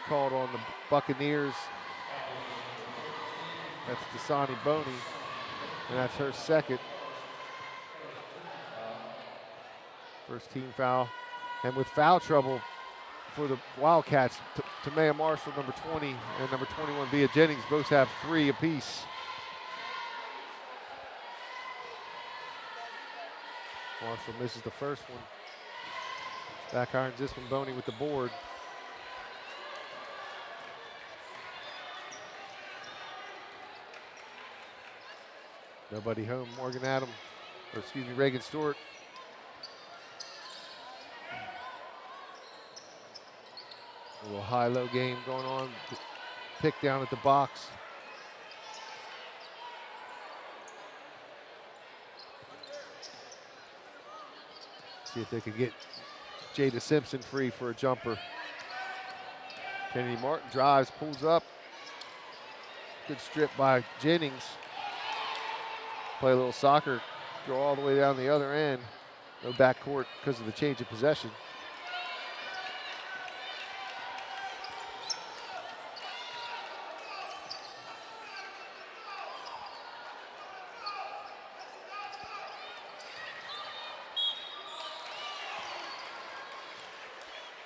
Speaker 1: called on the Buccaneers. That's Dasani Boney, and that's her second. First team foul. And with foul trouble for the Wildcats, Tamea Marshall, number 20, and number 21, Via Jennings, both have 3 apiece. Marshall misses the first one. Back irons this one, Boney with the board. Nobody home, Morgan Adams, or excuse me, Reagan Stewart. A little high-low game going on. Pick down at the box. See if they could get Jada Simpson free for a jumper. Kennedy Martin drives, pulls up. Good strip by Jennings. Play a little soccer, go all the way down the other end. No backcourt because of the change of possession.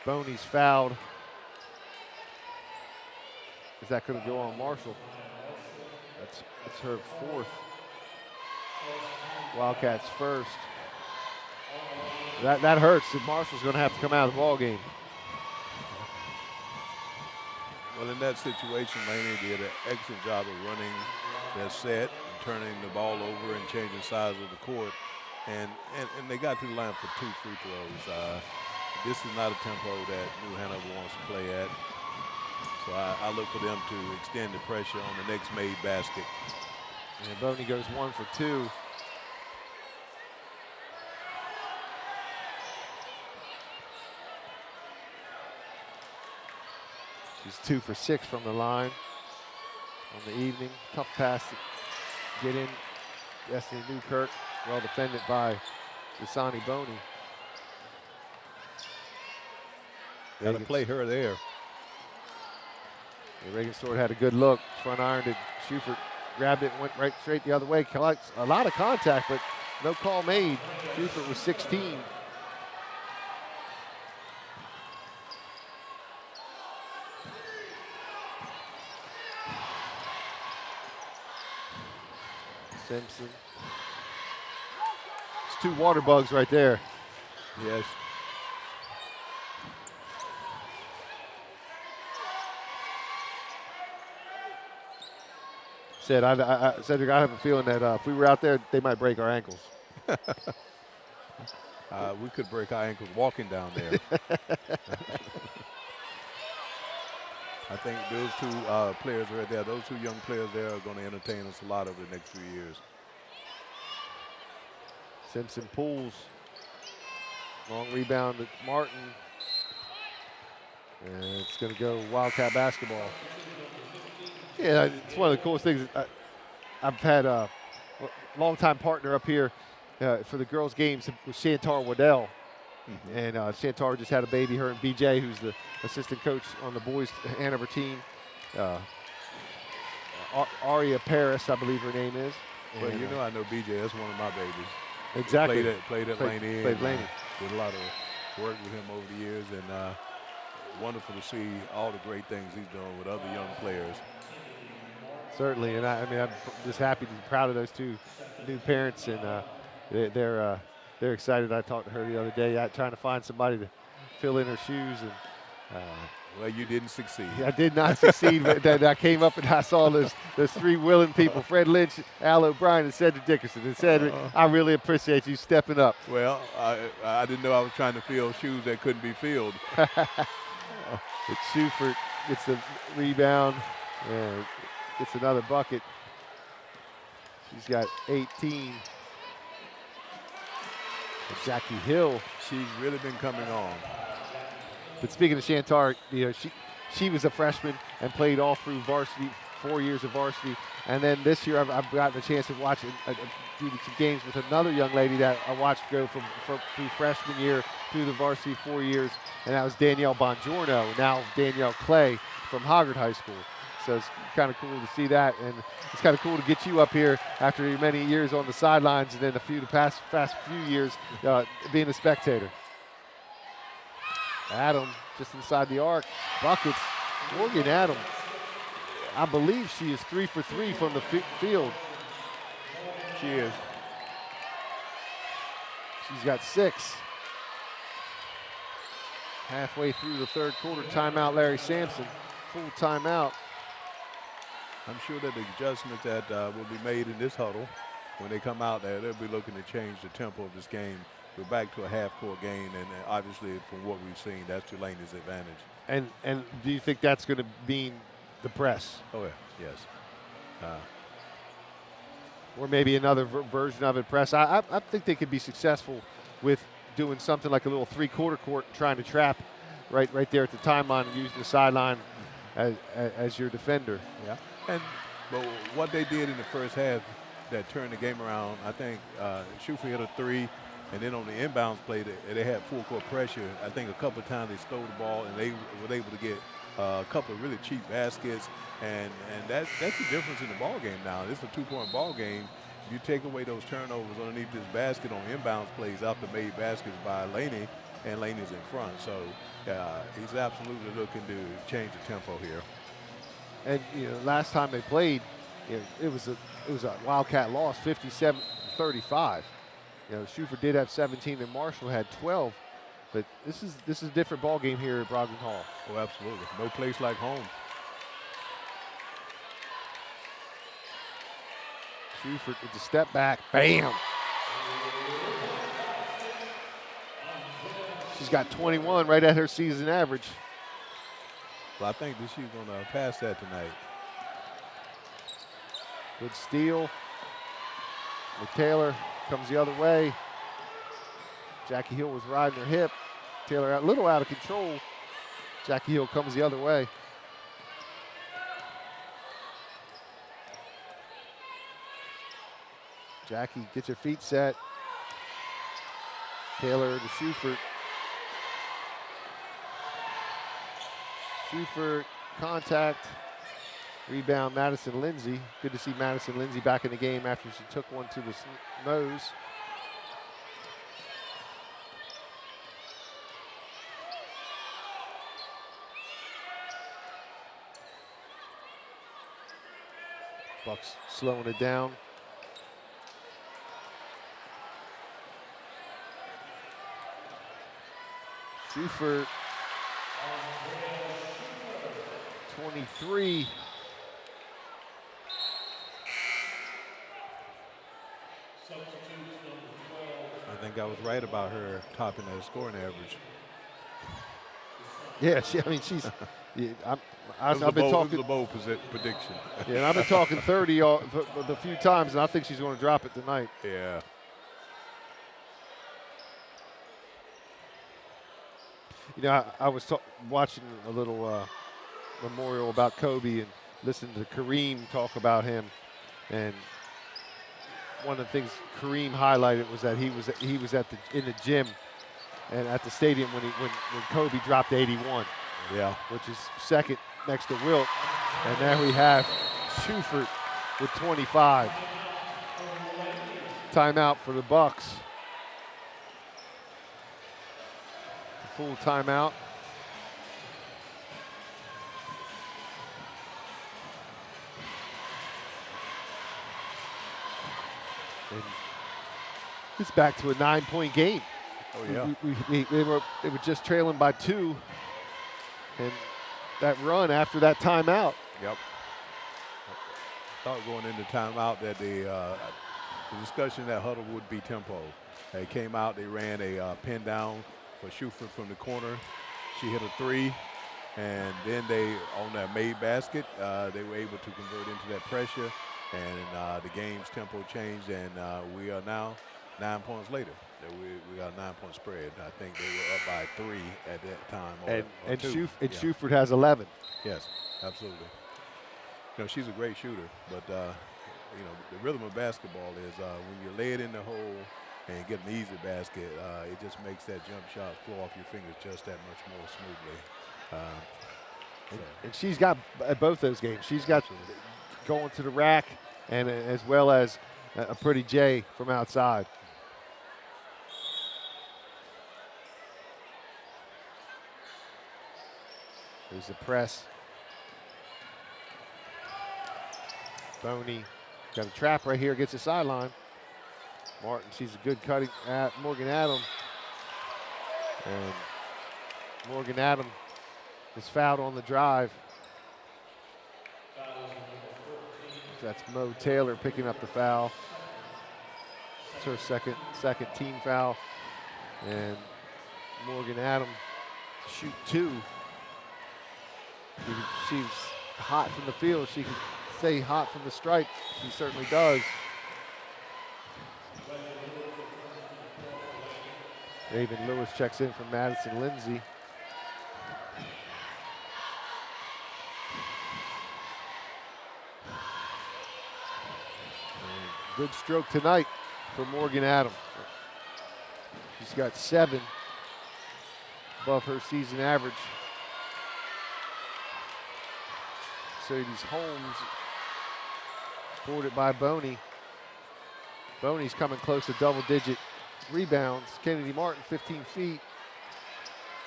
Speaker 1: Boney's fouled. Is that going to go on Marshall? That's her fourth. Wildcats first. That hurts. Marshall's going to have to come out of the ball game.
Speaker 2: Well, in that situation, Laney did an excellent job of running their set and turning the ball over and changing sides of the court. And they got to the line for 2 free throws. This is not a tempo that New Hanover wants to play at. So I look for them to extend the pressure on the next made basket.
Speaker 1: And Boney goes 1 for 2. She's 2 for 6 from the line on the evening. Tough pass to get in. Destiny Newkirk, well defended by Dasani Boney.
Speaker 2: Got to play her there.
Speaker 1: Reagan Stewart had a good look. Front ironed it. Schufert grabbed it and went right straight the other way. Collects a lot of contact, but no call made. Schufert was 16. Simpson. It's 2 water bugs right there.
Speaker 2: Yes.
Speaker 1: Cedric, I have a feeling that if we were out there, they might break our ankles.
Speaker 2: We could break our ankles walking down there. I think those 2 players right there, those 2 young players there are going to entertain us a lot over the next few years.
Speaker 1: Simpson pulls. Long rebound to Martin. And it's going to go Wildcat basketball. Yeah, it's one of the coolest things. I've had a longtime partner up here for the girls' games with Chantar Waddell. Mm-hmm. And Chantar just had a baby, her and BJ, who's the assistant coach on the boys' Hanover team. Aria Paris, I believe her name is.
Speaker 2: Well, you know I know BJ. That's one of my babies.
Speaker 1: Exactly.
Speaker 2: Played at Laney.
Speaker 1: Played Laney.
Speaker 2: Did a lot of work with him over the years, and wonderful to see all the great things he's doing with other young players.
Speaker 1: Certainly, and I mean, I'm just happy and proud of those 2 new parents, and they're excited. I talked to her the other day, trying to find somebody to fill in her shoes, and
Speaker 2: well, you didn't succeed.
Speaker 1: I did not succeed, but then I came up and I saw those 3 willing people: Fred Lynch, Al O'Brien, and Cedric Dickerson. And Cedric, I really appreciate you stepping up.
Speaker 2: Well, I didn't know I was trying to fill shoes that couldn't be filled.
Speaker 1: It's Schufert gets the rebound and gets another bucket. She's got 18. Jackie Hill.
Speaker 2: She's really been coming on.
Speaker 1: But speaking of Chantar, she was a freshman and played all through varsity, 4 years of varsity. And then this year I've gotten a chance to watch do some games with another young lady that I watched go from through freshman year through the varsity 4 years, and that was Danielle Bongiorno, now Danielle Clay from Hoggard High School. So it's kind of cool to see that, and it's kind of cool to get you up here after many years on the sidelines, and then the past few years being a spectator. Adam just inside the arc, buckets. Morgan Adam, I believe she is 3 for 3 from the field.
Speaker 2: She is.
Speaker 1: She's got 6. Halfway through the 3rd quarter, timeout Larry Sampson, full timeout.
Speaker 2: I'm sure that the adjustments that will be made in this huddle, when they come out there, they'll be looking to change the tempo of this game. We're back to a half-court game, and obviously from what we've seen, that's to Laney's advantage.
Speaker 1: And do you think that's going to mean the press?
Speaker 2: Oh, yeah. Yes.
Speaker 1: Or maybe another version of it, press. I think they could be successful with doing something like a little three-quarter court, trying to trap right there at the timeline and using the sideline as your defender.
Speaker 2: Yeah. But what they did in the first half that turned the game around, I think Schufer hit a three, and then on the inbounds play, they had full court pressure. I think a couple of times they stole the ball, and they were able to get a couple of really cheap baskets, and that's the difference in the ball game now. This is a 2-point ball game. If you take away those turnovers underneath this basket on inbounds plays out the made baskets by Laney, and Laney's in front. So he's absolutely looking to change the tempo here.
Speaker 1: And last time they played, it was a Wildcat loss, 57-35. Schufer did have 17 and Marshall had 12, but this is a different ball game here at Brogdon Hall.
Speaker 2: Oh, absolutely. No place like home.
Speaker 1: Schufer with the step back, bam. She's got 21, right at her season average.
Speaker 2: Well, I think that she's going to pass that tonight.
Speaker 1: Good steal. Taylor comes the other way. Jackie Hill was riding her hip. Taylor a little out of control. Jackie Hill comes the other way. Jackie, get your feet set. Taylor to Schufert. Schufert, contact. Rebound, Madison Lindsay. Good to see Madison Lindsay back in the game after she took one to the nose. Bucks slowing it down. Schufert, 23.
Speaker 2: I think I was right about her topping that scoring average.
Speaker 1: Yeah, she's. Yeah, I've been talking.
Speaker 2: It was a bold prediction.
Speaker 1: Yeah, and I've been talking 30 a few times, and I think she's going to drop it tonight.
Speaker 2: Yeah.
Speaker 1: I was watching a little memorial about Kobe and listening to Kareem talk about him, and one of the things Kareem highlighted was that he was in the gym and at the stadium when Kobe dropped 81.
Speaker 2: Yeah.
Speaker 1: Which is second next to Wilt. And there we have Schufert with 25. Timeout for the Bucks. Full timeout. And it's back to a 9-point game.
Speaker 2: Oh yeah.
Speaker 1: They were just trailing by 2, and that run after that timeout.
Speaker 2: Yep. I thought going into timeout that the discussion that huddle would be tempo. They came out, they ran a pin down for Schufert from the corner. She hit a 3, and then on that made basket, they were able to convert into that pressure, and the game's tempo changed, and we are now 9 points later. We got a 9-point spread. I think they were up by 3 at that time.
Speaker 1: And
Speaker 2: 2.
Speaker 1: Schufert has 11.
Speaker 2: Yes, absolutely. She's a great shooter, but the rhythm of basketball is when you lay it in the hole and get an easy basket, it just makes that jump shot flow off your fingers just that much more smoothly.
Speaker 1: And she's got both those games. She's got going to the rack, and as well as a pretty J from outside. There's the press. Boney got a trap right here, gets a sideline. Martin sees a good cutting at Morgan Adam. And Morgan Adam is fouled on the drive. That's Mo Taylor picking up the foul. It's her second team foul. And Morgan Adam shoot 2. She's hot from the field. She can stay hot from the stripe. She certainly does. Raven Lewis checks in from Madison Lindsay. Good stroke tonight for Morgan Adams. She's got 7 above her season average. Mercedes Holmes boarded by Boney. Boney's coming close to double-digit rebounds. Kennedy Martin, 15 feet.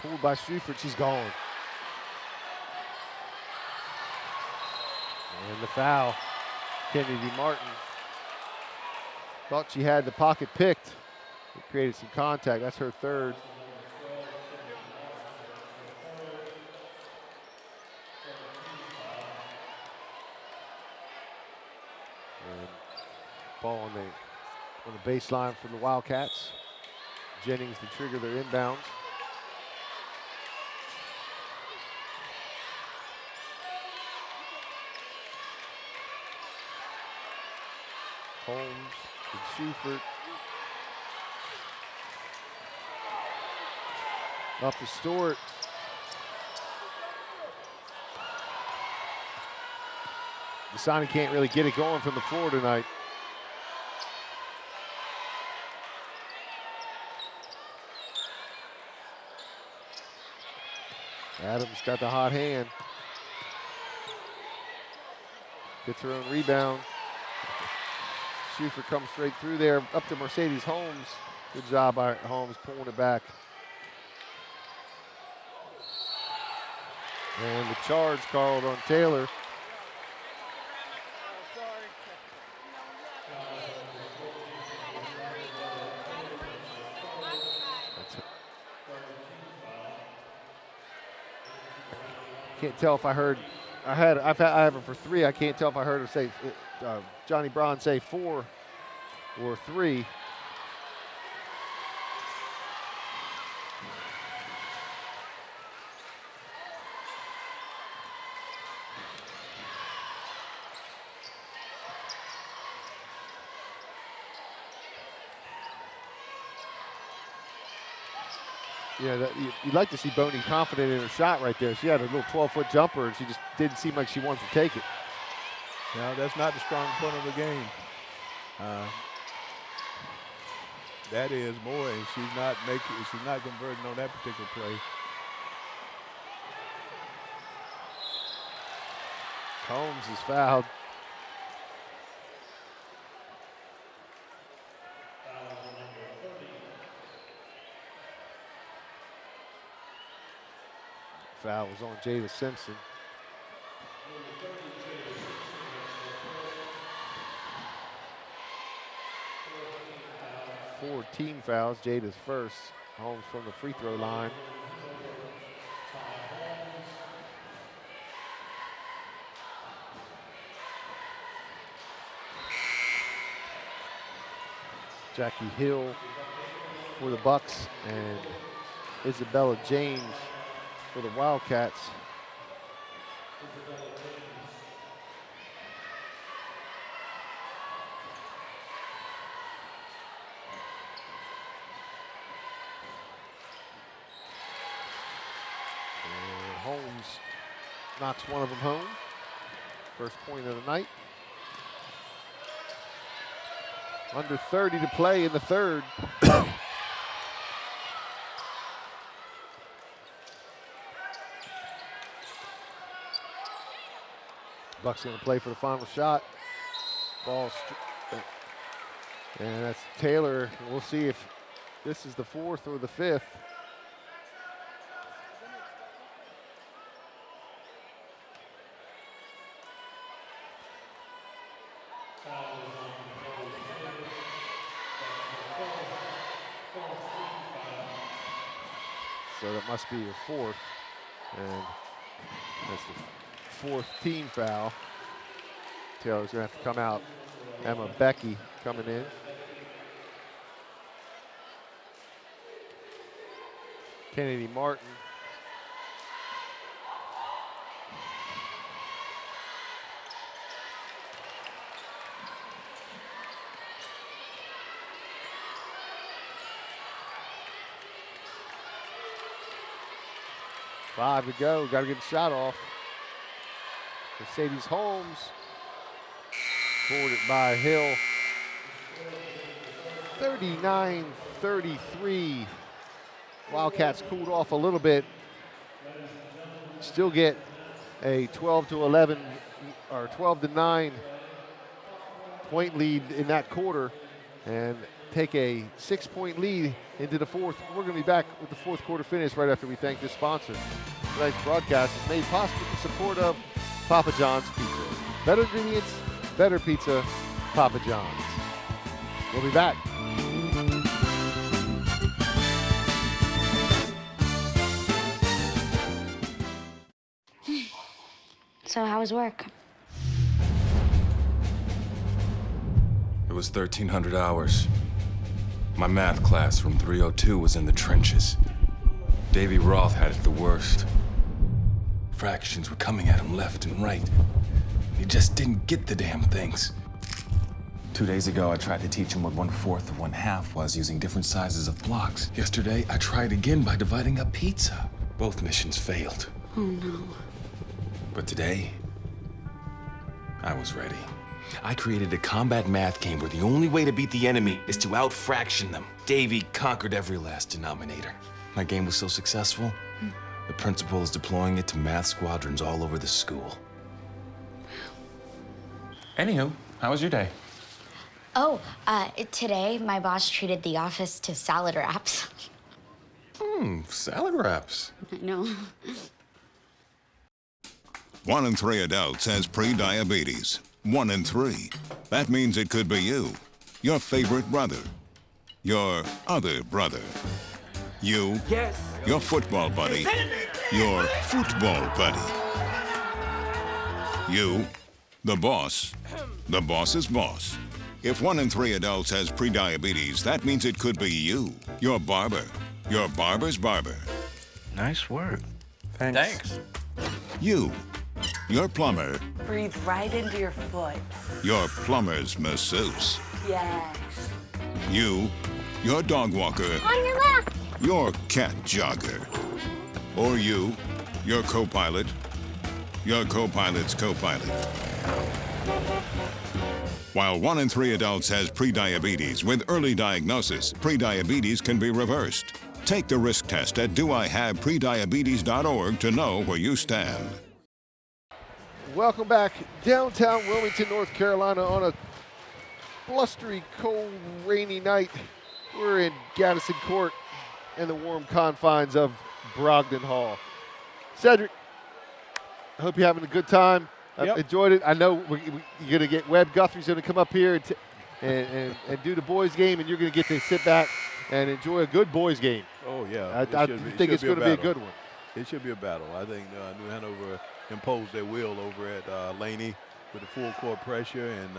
Speaker 1: Pulled by Schufert, she's gone. And the foul. Kennedy Martin thought she had the pocket picked. It created some contact. That's her 3rd. And ball on the baseline for the Wildcats. Jennings to trigger their inbounds. Holmes and Schufert. Up to Stewart. Dasani can't really get it going from the floor tonight. Adams got the hot hand. Gets her own rebound. Schufert comes straight through there, up to Mercedes Holmes. Good job by Holmes pulling it back. And the charge called on Taylor. Can't tell if I heard. I have it for 3. I can't tell if I heard her say Johnny Braun say 4 or 3. Yeah, you'd like to see Boney confident in her shot right there. She had a little 12-foot jumper, and she just didn't seem like she wanted to take it.
Speaker 2: No, that's not the strong point of the game. That is more, and she's not converting on that particular play.
Speaker 1: Holmes is fouled. Foul was on Jada Simpson. Four team fouls. Jada's first. Holmes from the free throw line. Jackie Hill for the Bucks and Isabella James for the Wildcats. And Holmes knocks one of them home. First point of the night. Under 30 to play in the third. Buck's gonna play for the final shot. Ball, and that's Taylor. We'll see if this is the fourth or the fifth. So that must be your fourth, and that's the fourth team foul. Taylor's gonna have to come out. Emma Becky coming in. Kennedy Martin. 5 to go. Got to get a shot off. Mercedes Holmes. Forwarded by Hill. 39-33. Wildcats cooled off a little bit. Still get a 12-11 or 12-9 point lead in that quarter and take a 6-point lead into the fourth. We're going to be back with the fourth quarter finish right after we thank this sponsor. Tonight's broadcast is made possible with the support of Papa John's Pizza. Better ingredients, better pizza, Papa John's. We'll be back.
Speaker 17: So how was work?
Speaker 4: It was 1,300 hours. My math class from 302 was in the trenches. Davy Roth had it the worst. Fractions were coming at him left and right. He just didn't get the damn things. 2 days ago, I tried to teach him what 1/4 of 1/2 was using different sizes of blocks. Yesterday, I tried again by dividing up pizza. Both missions failed.
Speaker 17: Oh no.
Speaker 4: But today, I was ready. I created a combat math game where the only way to beat the enemy is to out-fraction them. Davy conquered every last denominator. My game was so successful, the principal is deploying it to math squadrons all over the school. Anywho, how was your day?
Speaker 17: Oh, today my boss treated the office to salad wraps.
Speaker 4: Salad wraps.
Speaker 17: No.
Speaker 5: 1 in 3 adults has pre-diabetes. 1 in 3. That means it could be you, your favorite brother, your other brother, you, your football buddy, your football buddy, you, the boss's boss. If 1 in 3 adults has pre-diabetes, that means it could be you, your barber, your barber's barber.
Speaker 10: Nice work.
Speaker 15: Thanks.
Speaker 5: You, your plumber,
Speaker 13: Breathe right into your foot.
Speaker 5: your plumber's masseuse.
Speaker 13: Yes.
Speaker 5: You, your dog walker,
Speaker 13: On your left.
Speaker 5: your cat jogger. Or you, your co-pilot, your co-pilot's co-pilot. While 1 in 3 adults has prediabetes, with early diagnosis, prediabetes can be reversed. Take the risk test at doihaveprediabetes.org to know where you stand.
Speaker 1: Welcome back downtown Wilmington, North Carolina on a blustery, cold, rainy night. We're in Gaddison Court in the warm confines of Brogdon Hall. Cedric, I hope you're having a good time. I've enjoyed it. I know you're going to get Webb Guthrie's going to come up here and do the boys game, and you're going to get to sit back and enjoy a good boys game.
Speaker 2: Oh, yeah.
Speaker 1: I think it's going to be a good one.
Speaker 2: It should be a battle. I think New Hanover imposed their will over at Laney with the full court pressure, and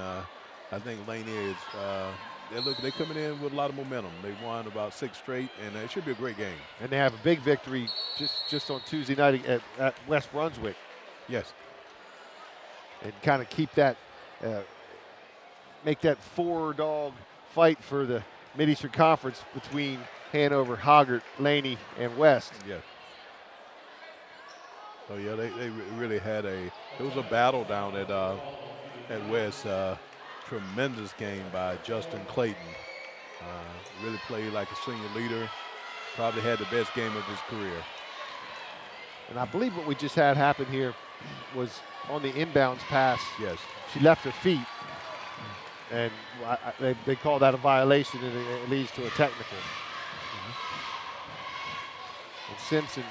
Speaker 2: I think Laney is they're coming in with a lot of momentum. They won about 6 straight, and it should be a great game.
Speaker 1: And they have a big victory just on Tuesday night at West Brunswick.
Speaker 2: Yes.
Speaker 1: And kind of keep that, make that 4-dog fight for the Mid-Eastern Conference between Hanover, Hoggart, Laney, and West.
Speaker 2: Yes. So yeah, they really had it was a battle down at West. Tremendous game by Justin Clayton. Really played like a senior leader. Probably had the best game of his career.
Speaker 1: And I believe what we just had happen here was on the inbounds pass.
Speaker 2: Yes.
Speaker 1: She left her feet, and they call that a violation, and it leads to a technical. And Simpson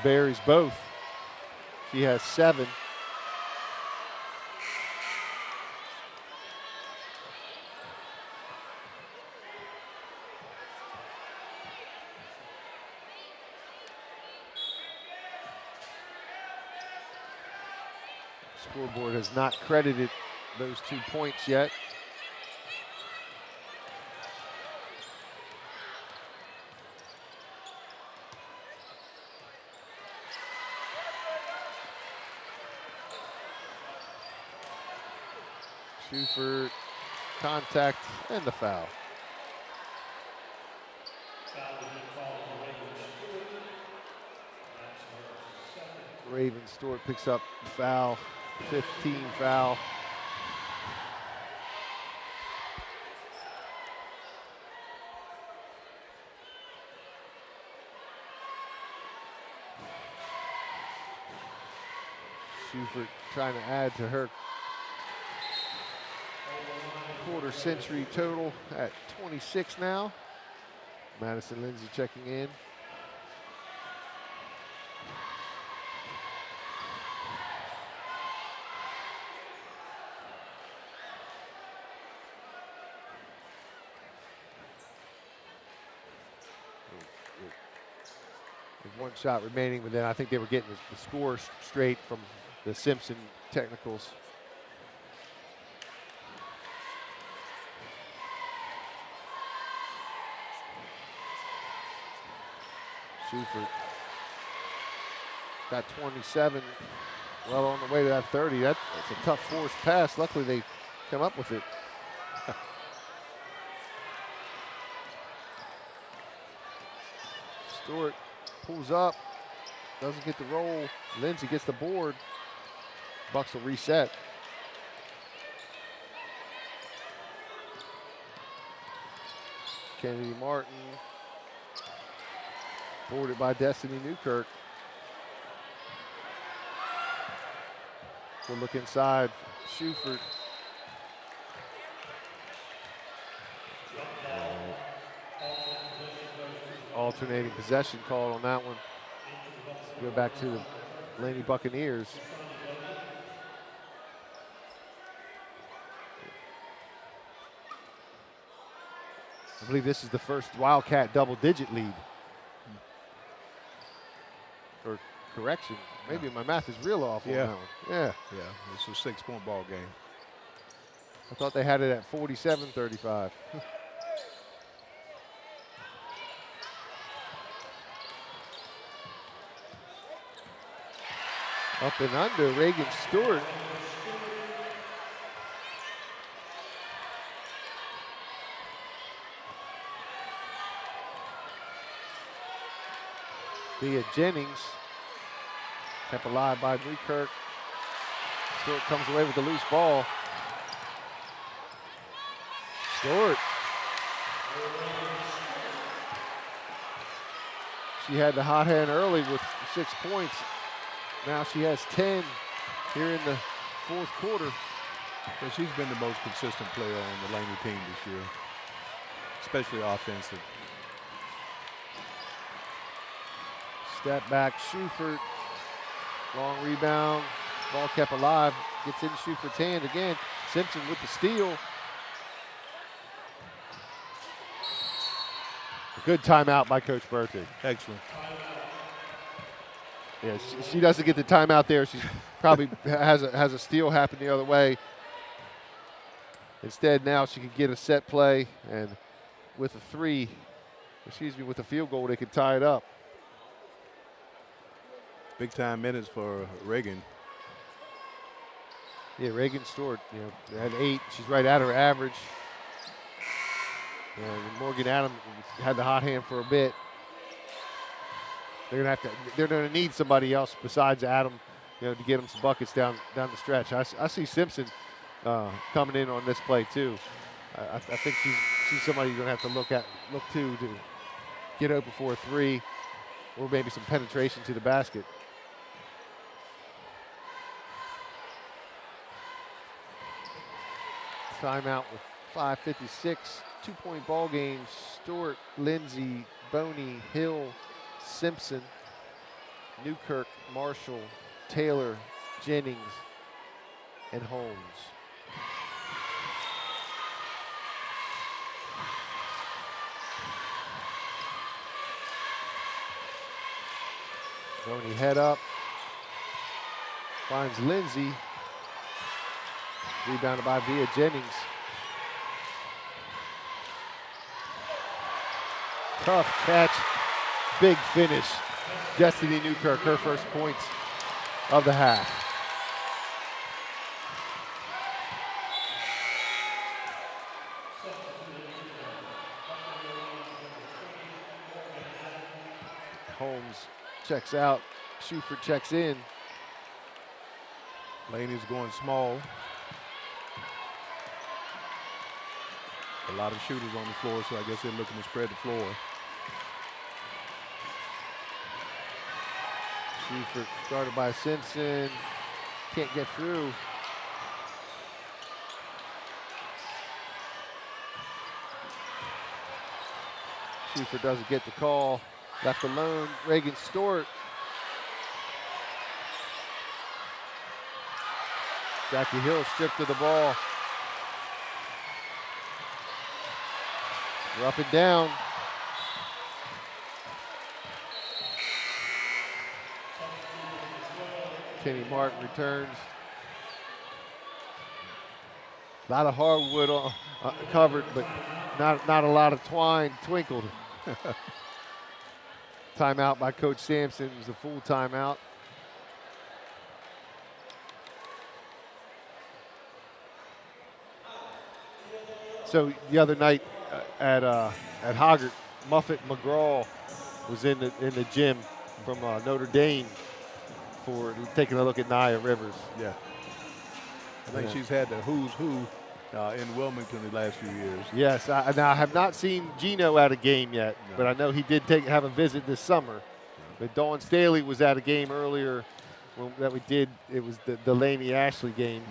Speaker 1: buries both. She has 7. Scoreboard has not credited those 2 points yet. Schufert, contact, and the foul. Raven Stewart picks up foul, 15 foul. Schufert trying to add to her quarter century total at 26 now. Madison Lindsay checking in. There's one shot remaining, but then I think they were getting the score straight from the Simpson technicals. Schufert got 27, well on the way to that 30. That's a tough forced pass. Luckily they come up with it. Stewart pulls up, doesn't get the roll. Lindsay gets the board. Bucks will reset. Kennedy Martin, boarded by Destiny Newkirk. We'll look inside. Schufert. Alternating possession call on that one. Let's go back to the Laney Buccaneers. I believe this is the first Wildcat double-digit lead. Or correction, maybe my math is real off on that one. Yeah.
Speaker 2: Yeah, it's a 6-point ball game.
Speaker 1: I thought they had it at 47-35. Up and under, Reagan Stewart. Via Jennings, kept alive by Newkirk. Stewart comes away with the loose ball. Stewart. She had the hot hand early with 6 points. Now she has 10 here in the fourth quarter.
Speaker 2: So she's been the most consistent player on the Laney team this year, especially offensive.
Speaker 1: Step back, Schufert. Long rebound. Ball kept alive. Gets in Schufert's hand again. Simpson with the steal. A good timeout by Coach Bertig.
Speaker 2: Excellent.
Speaker 1: Yeah, she doesn't get the timeout there. She probably has a steal happen the other way. Instead, now she can get a set play, and with with a field goal, they can tie it up.
Speaker 2: Big time minutes for Reagan.
Speaker 1: Yeah, Reagan Stewart, at 8. She's right at her average. And Morgan Adams had the hot hand for a bit. They're gonna need somebody else besides Adam, to get them some buckets down the stretch. I see Simpson coming in on this play too. I think she's somebody you're gonna have to look to get open for a 3, or maybe some penetration to the basket. Timeout with 5:56. 2-point ball game. Stewart, Lindsay, Boney, Hill, Simpson, Newkirk, Marshall, Taylor, Jennings, and Holmes. Boney head up, finds Lindsay, rebounded by Via Jennings. Tough catch, big finish. Destiny Newkirk, her first points of the half. Holmes checks out, Schufert checks in.
Speaker 2: Laney's going small. A lot of shooters on the floor, so I guess they're looking to spread the floor.
Speaker 1: Shuford started by Simpson. Can't get through. Shuford doesn't get the call. Left alone. Reagan Stewart. Jackie Hill stripped of the ball. We're up and down. Kenny Martin returns. A lot of hardwood covered, but not a lot of twine twinkled. Timeout by Coach Sampson. It was a full timeout. So the other night at Hoggart, Muffet McGraw was in the gym from Notre Dame for taking a look at Nia Rivers.
Speaker 2: Yeah. I think she's had the who's who in Wilmington the last few years.
Speaker 1: Yes, now I have not seen Gino at a game yet, but I know he did have a visit this summer. But Dawn Staley was at a game earlier that we did. It was the Laney Ashley game.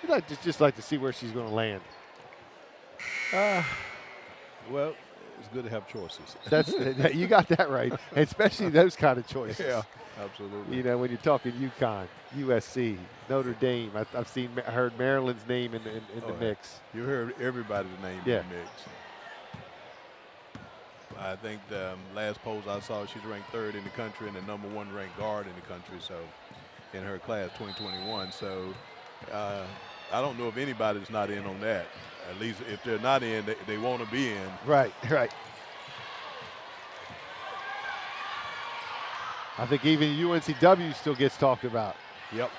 Speaker 1: And I'd just like to see where she's going to land.
Speaker 2: Well, it's good to have choices.
Speaker 1: You got that right, especially those kind of choices.
Speaker 2: Yeah, absolutely.
Speaker 1: You know, when you're talking UConn, USC, Notre Dame, I heard Maryland's name in the mix.
Speaker 2: You heard everybody's name in the mix. I think the last polls I saw, she's ranked 3rd in the country and the #1 ranked guard in the country. So, in her class 2021. So, I don't know if anybody's not in on that. At least if they're not in, they want to be in.
Speaker 1: Right. I think even UNCW still gets talked about.
Speaker 2: Yep.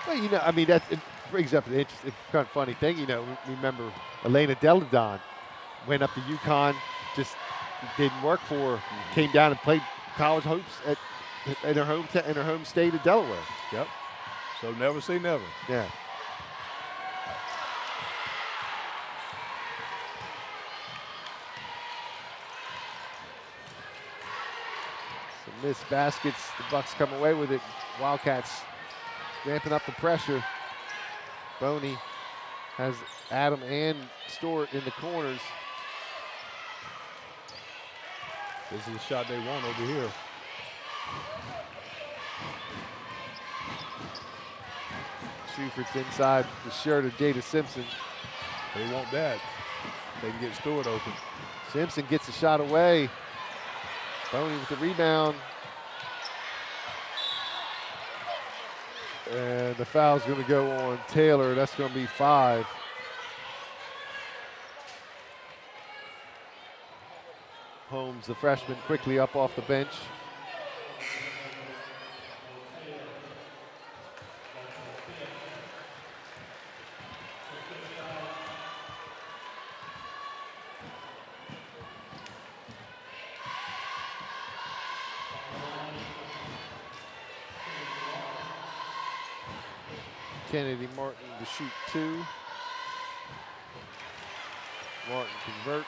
Speaker 1: Well, you know, I mean, it brings up an interesting, kind of funny thing. You know, remember Elena Deladon went up to UConn, just didn't work for her. Came down and played college hoops in her home state of Delaware.
Speaker 2: Yep. So never say never.
Speaker 1: Yeah. Some missed baskets. The Bucks come away with it. Wildcats ramping up the pressure. Boney has Adam and Stewart in the corners.
Speaker 2: This is the shot they want over here.
Speaker 1: Shuford's inside the shirt of Jada Simpson.
Speaker 2: They want that. They can get Stewart open.
Speaker 1: Simpson gets a shot away. Boney with the rebound. And the foul's going to go on Taylor. That's going to be 5. Holmes, the freshman, quickly up off the bench. Kennedy Martin to shoot 2. Martin converts.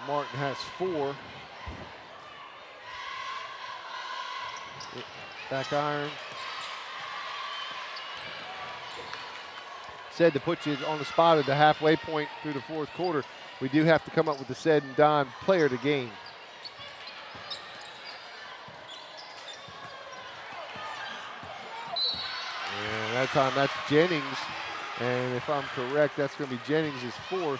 Speaker 1: Martin has 4. Back iron. Said to put you on the spot at the halfway point through the 4th quarter, we do have to come up with the said and done player to game. And that time that's Jennings. And if I'm correct, that's going to be Jennings' 4th.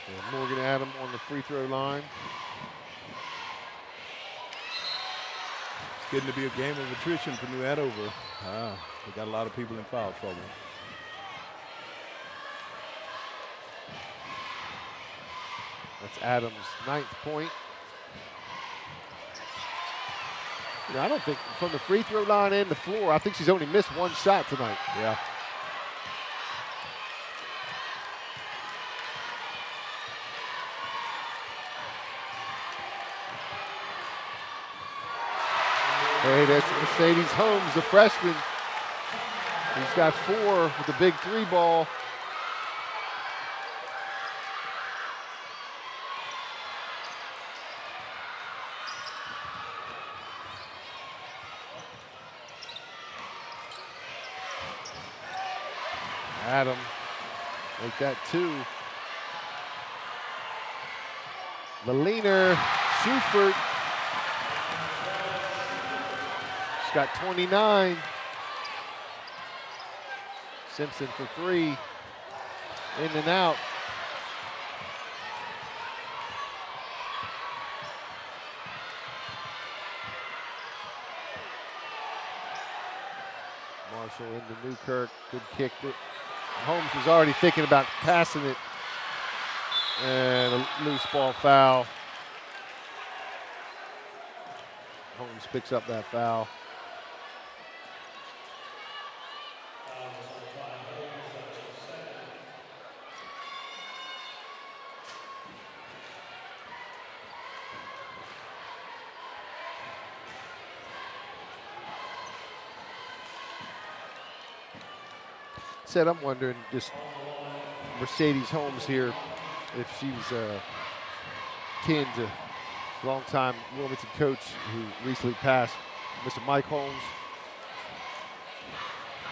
Speaker 1: And Morgan Adam on the free throw line.
Speaker 2: It's getting to be a game of attrition for New Hanover. They got a lot of people in foul trouble.
Speaker 1: That's Adams' 9th point. You know, I don't think from the free throw line and the floor, I think she's only missed one shot tonight.
Speaker 2: Yeah.
Speaker 1: Hey, that's Mercedes Holmes, the freshman. He's got 4 with the big 3 ball. Adam, make that 2. The leaner, Schufert. She's got 29. Simpson for 3. In and out. Marshall into Newkirk. Good kick. Holmes was already thinking about passing it. And a loose ball foul. Holmes picks up that foul. Said I'm wondering, just Mercedes Holmes here, if she's kin to longtime Wilmington coach who recently passed, Mr. Mike Holmes.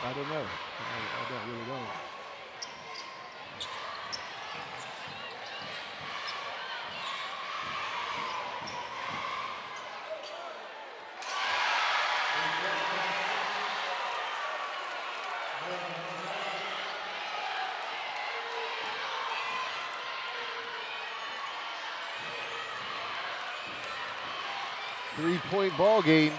Speaker 2: I don't know. I don't really know.
Speaker 1: Three-point ball game.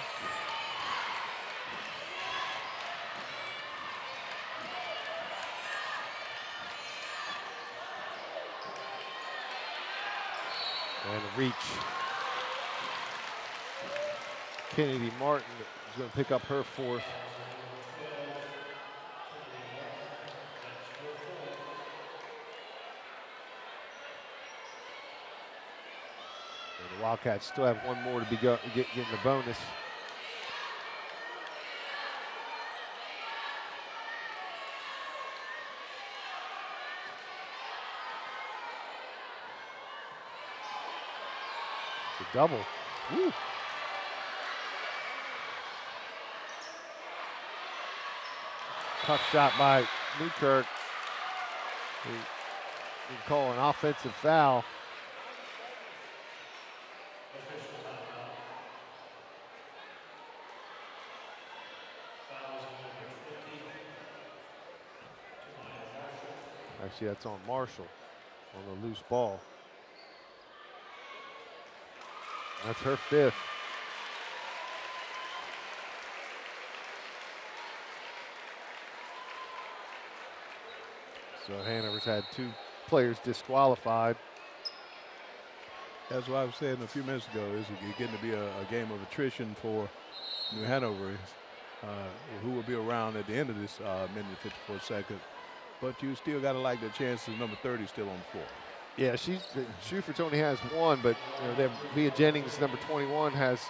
Speaker 1: And a reach. Kennedy Martin is going to pick up her 4th. Wildcats still have one more to be getting the bonus. It's a double. Woo. Tough shot by Newkirk. We call an offensive foul. Actually, that's on Marshall on the loose ball. That's her 5th. So Hanover's had 2 players disqualified.
Speaker 2: That's what I was saying a few minutes ago. Is getting to be a game of attrition for New Hanover, who will be around at the end of this minute and 54 seconds. But you still got to like the chances. Number 30 still on the floor.
Speaker 1: Yeah, Schufert only has 1, but you know, Via Jennings, number 21, has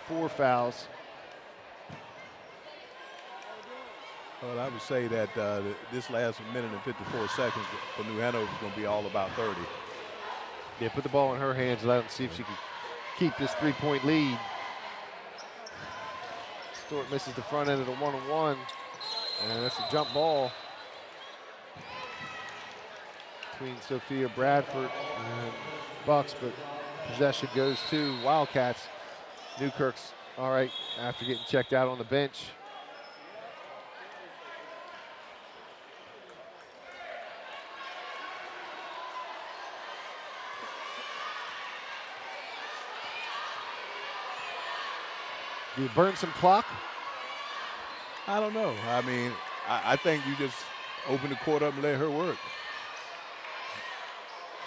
Speaker 1: 4 fouls.
Speaker 2: Well, I would say that this last minute and 54 seconds for New Hanover is going to be all about 30.
Speaker 1: Yeah, put the ball in her hands and let them see if she can keep this 3-point lead. Stewart misses the front end of the 1-on-1, and that's a jump ball between Sophia Bradford and Bucks, but possession goes to Wildcats. Newkirk's all right after getting checked out on the bench. Do you burn some clock?
Speaker 2: I don't know. I mean, I think you just open the court up and let her work.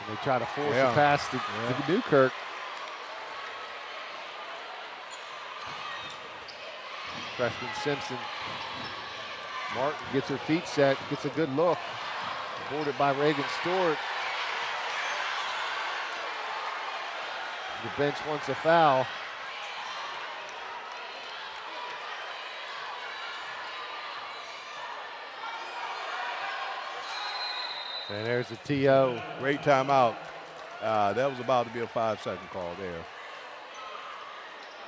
Speaker 1: And they try to force the pass to Newkirk. Freshman Simpson. Martin gets her feet set, gets a good look. Boarded by Reagan Stewart. The bench wants a foul. And there's a TO.
Speaker 2: Great timeout. That was about to be a 5-second call there.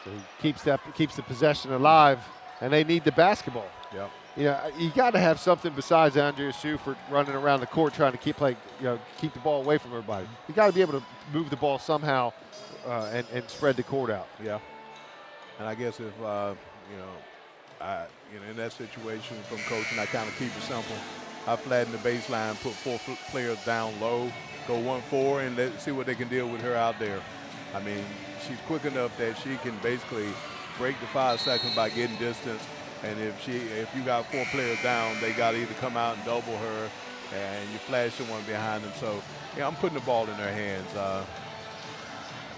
Speaker 1: So he keeps the possession alive, and they need the basketball.
Speaker 2: Yep.
Speaker 1: You know, you got to have something besides Andrea Schufert running around the court trying to keep the ball away from everybody. You got to be able to move the ball somehow and spread the court out.
Speaker 2: Yeah. And I guess if in that situation from coaching, I kind of keep it simple. I flatten the baseline, put 4 players down low, go 1-4, and let's see what they can deal with her out there. I mean, she's quick enough that she can basically break the 5 seconds by getting distance. And if you got 4 players down, they got to either come out and double her, and you flash someone behind them. So, yeah, I'm putting the ball in their hands.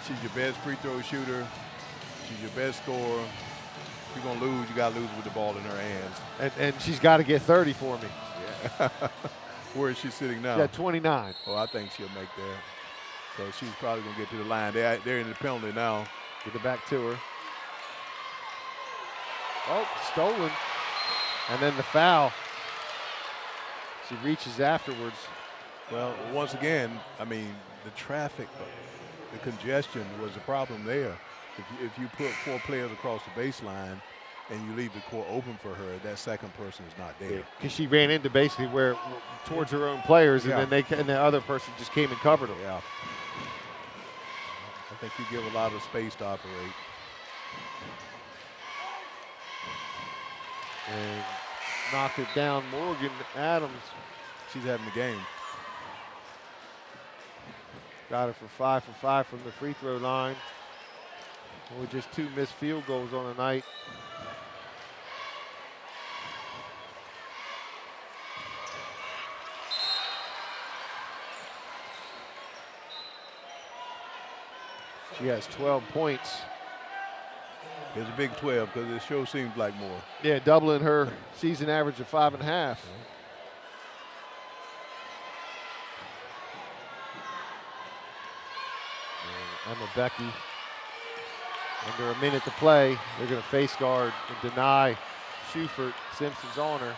Speaker 2: She's your best free throw shooter. She's your best scorer. If you're gonna lose, you got to lose with the ball in her hands.
Speaker 1: And she's got to get 30 for me.
Speaker 2: Yeah. Where is she sitting now?
Speaker 1: Yeah, 29.
Speaker 2: Oh, I think she'll make that. So she's probably gonna get to the line. They're in the penalty now.
Speaker 1: Get it back to her. Oh, stolen. And then the foul. She reaches afterwards.
Speaker 2: Well, once again, I mean, the traffic, the congestion was a problem there. If you put 4 players across the baseline and you leave the court open for her, that second person is not there.
Speaker 1: Because she ran into basically towards her own players, and then the other person just came and covered her.
Speaker 2: Yeah. I think you give a lot of space to operate.
Speaker 1: And knocked it down. Morgan Adams.
Speaker 2: She's having the game.
Speaker 1: Got her for 5 for 5 from the free throw line. With just 2 missed field goals on the night. She has 12 points.
Speaker 2: It's a big 12 because it sure seems like more.
Speaker 1: Yeah, doubling her season average of 5.5. Emma Becky, under a minute to play. They're going to face guard and deny Schufert. Simpson's on her.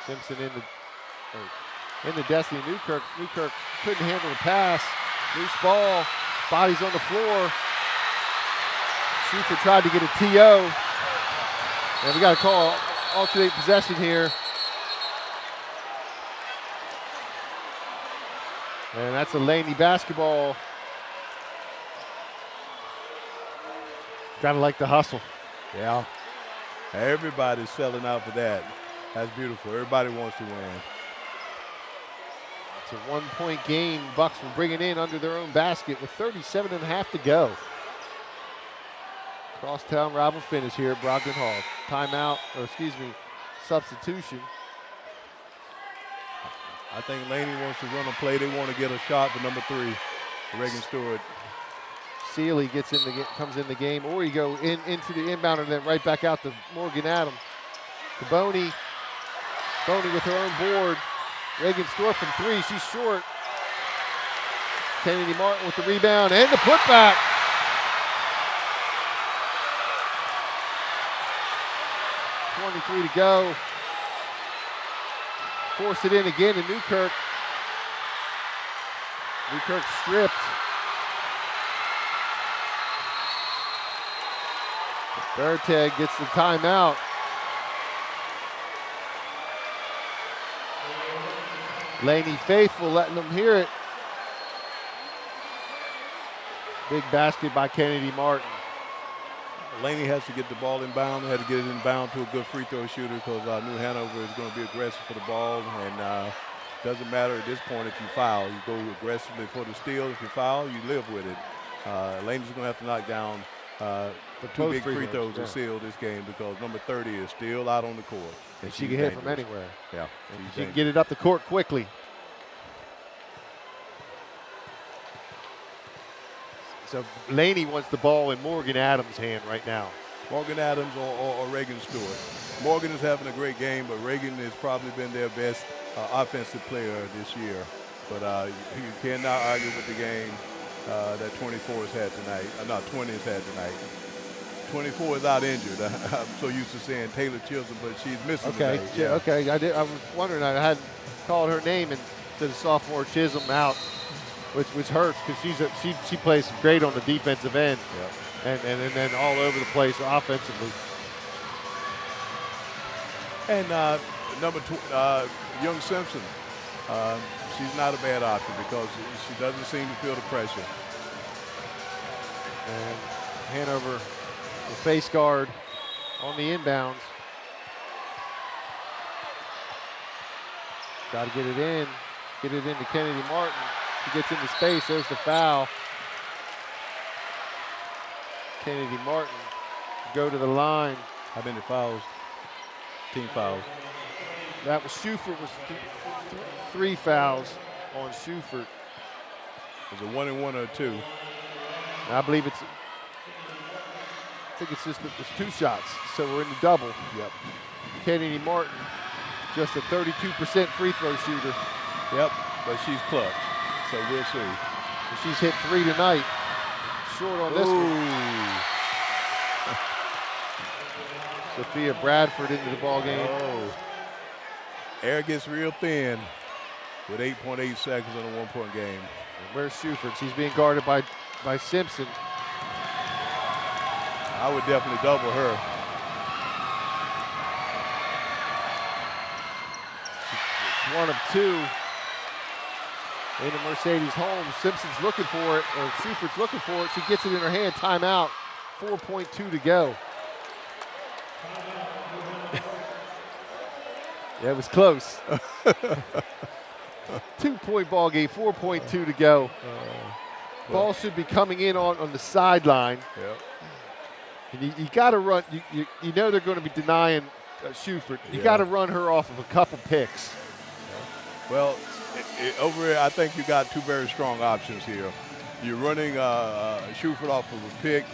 Speaker 1: Simpson in the Destiny. Newkirk couldn't handle the pass. Loose ball. Bodies on the floor. Schufert tried to get a TO. And we got to call alternate possession here. And that's a Laney basketball. Gotta like the hustle.
Speaker 2: Yeah. Everybody's selling out for that. That's beautiful. Everybody wants to win.
Speaker 1: It's a 1-point game. Bucks were bringing in under their own basket with 37.5 to go. Crosstown rival finish here at Brogdon Hall. Timeout, or excuse me, substitution.
Speaker 2: I think Laney wants to run a play. They want to get a shot for number 3, Reagan Stewart.
Speaker 1: Sealy comes in the game, or you go into the inbound and then right back out to Morgan Adams. To Boney with her own board. Reagan Stewart from 3, she's short. Kennedy Martin with the rebound and the putback. .23 to go. Force it in again to Newkirk. Newkirk stripped. Bertag gets the timeout. Laney faithful letting them hear it. Big basket by Kennedy Martin.
Speaker 2: Laney has to get the ball inbound. Had to get it inbound to a good free throw shooter because New Hanover is going to be aggressive for the ball. And doesn't matter at this point if you foul. You go aggressively for the steal. If you foul, you live with it. Laney's going to have to knock down Two big free throws to seal this game because number 30 is still out on the court.
Speaker 1: And she can hit from anywhere.
Speaker 2: Yeah.
Speaker 1: She can get it up the court quickly. So Laney wants the ball in Morgan Adams' hand right now.
Speaker 2: Morgan Adams or Reagan Stewart. Morgan is having a great game, but Reagan has probably been their best offensive player this year. But you cannot argue with the game that 24 has had tonight. Not 20 has had tonight. 24 is out injured. I'm so used to saying Taylor Chisholm, but she's missing
Speaker 1: today.
Speaker 2: Yeah.
Speaker 1: Okay. I was wondering. I hadn't called her name instead of sophomore Chisholm out, which hurts because she plays great on the defensive end, and then all over the place offensively.
Speaker 2: And number 2, Young Simpson. She's not a bad option because she doesn't seem to feel the pressure.
Speaker 1: And Hanover, the face guard on the inbounds. Got to get it into Kennedy Martin. He gets into space, there's the foul. Kennedy Martin go to the line.
Speaker 2: How many fouls? Team fouls.
Speaker 1: That was Schufert was 3 fouls on Schufert.
Speaker 2: Is it 1 and 1 or 2?
Speaker 1: I believe it's 2 shots, so we're in the double.
Speaker 2: Yep.
Speaker 1: Kennedy Martin, just a 32% free throw shooter.
Speaker 2: Yep, but she's clutch, so we'll see.
Speaker 1: She's hit 3 tonight. Short on this one. Sophia Bradford into the ball game.
Speaker 2: Oh. Air gets real thin with 8.8 seconds on a 1-point game.
Speaker 1: And where's Schufert? She's being guarded by Simpson.
Speaker 2: I would definitely double her.
Speaker 1: It's 1 of 2. Into Mercedes Holmes. Simpson's looking for it, or Schufert's looking for it. She gets it in her hand. Timeout. 4.2 to go. Yeah, it was close. 2-point ball game, 4.2 to go. Ball should be coming in on the sideline.
Speaker 2: Yep.
Speaker 1: And you got to run. You know they're going to be denying Schufert. You got to run her off of a couple picks.
Speaker 2: Well, over here, I think you got 2 very strong options here. You're running Schufert off of a pick,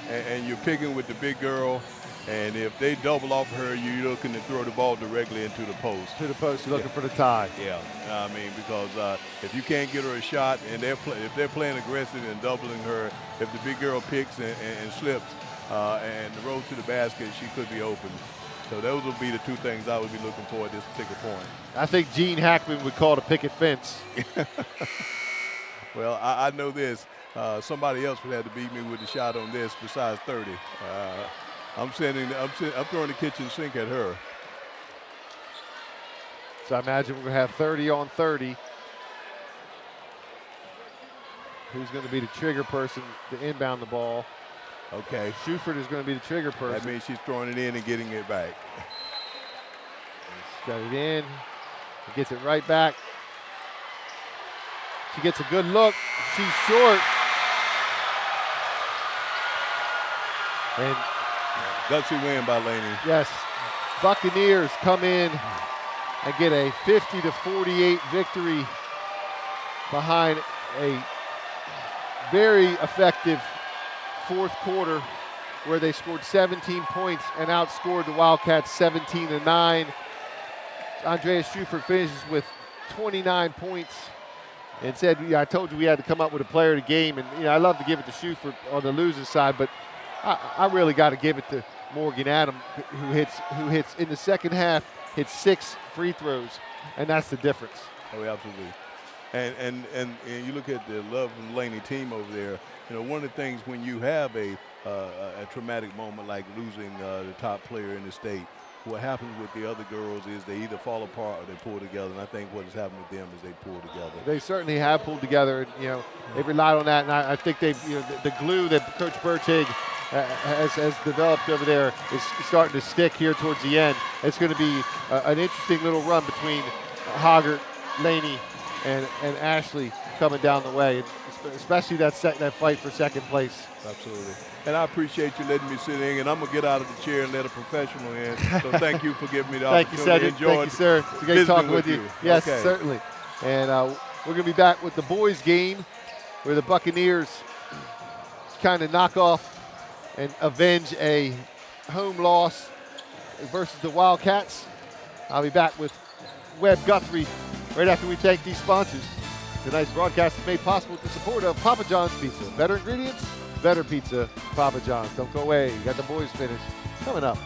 Speaker 2: and you're picking with the big girl. And if they double off her, you're looking to throw the ball directly into the post.
Speaker 1: To the post, you're looking for the tie.
Speaker 2: Yeah, I mean, because if you can't get her a shot, and if they're playing aggressive and doubling her, if the big girl picks and slips and rolls to the basket, she could be open. So those would be the 2 things I would be looking for at this particular point.
Speaker 1: I think Gene Hackman would call it a picket fence.
Speaker 2: Well, I know this. Somebody else would have to beat me with the shot on this besides 30. I'm throwing the kitchen sink at her.
Speaker 1: So I imagine we're going to have 30 on 30. Who's going to be the trigger person to inbound the ball?
Speaker 2: Okay.
Speaker 1: Schufert is going to be the trigger person.
Speaker 2: That means she's throwing it in and getting it back.
Speaker 1: She's got it in. She gets it right back. She gets a good look. She's short. And
Speaker 2: gutsy win by Laney.
Speaker 1: Yes. Buccaneers come in and get a 50-48 victory behind a very effective 4th quarter where they scored 17 points and outscored the Wildcats 17-9. Andrea Schufert finishes with 29 points and said, I told you we had to come up with a player of the game. And I love to give it to Schufert on the losing side, but I really got to give it to Morgan Adams, who hits in the second half, hits 6 free throws, and that's the difference.
Speaker 2: Oh, absolutely. And you look at the Love and Laney team over there. One of the things when you have a traumatic moment like losing the top player in the state, what happens with the other girls is they either fall apart or they pull together. And I think what has happened with them is they pull together.
Speaker 1: They certainly have pulled together. They relied on that, and I think they've the glue that Coach Burchig has developed over there is starting to stick here towards the end. It's going to be an interesting little run between Hoggart, Laney, and Ashley coming down the way. especially that fight for second place.
Speaker 2: Absolutely. And I appreciate you letting me sit in, and I'm going to get out of the chair and let a professional in. So thank you for giving me the
Speaker 1: Thank you,
Speaker 2: opportunity.
Speaker 1: Cedric. Thank you, sir. It's great talking with you. Yes,
Speaker 2: Okay.
Speaker 1: certainly. And we're going to be back with the boys' game where the Buccaneers kind of knock off and avenge a home loss versus the Wildcats. I'll be back with Webb Guthrie right after we thank these sponsors. Tonight's broadcast is made possible with the support of Papa John's Pizza. Better ingredients, better pizza, Papa John's. Don't go away. You got the boys finished coming up.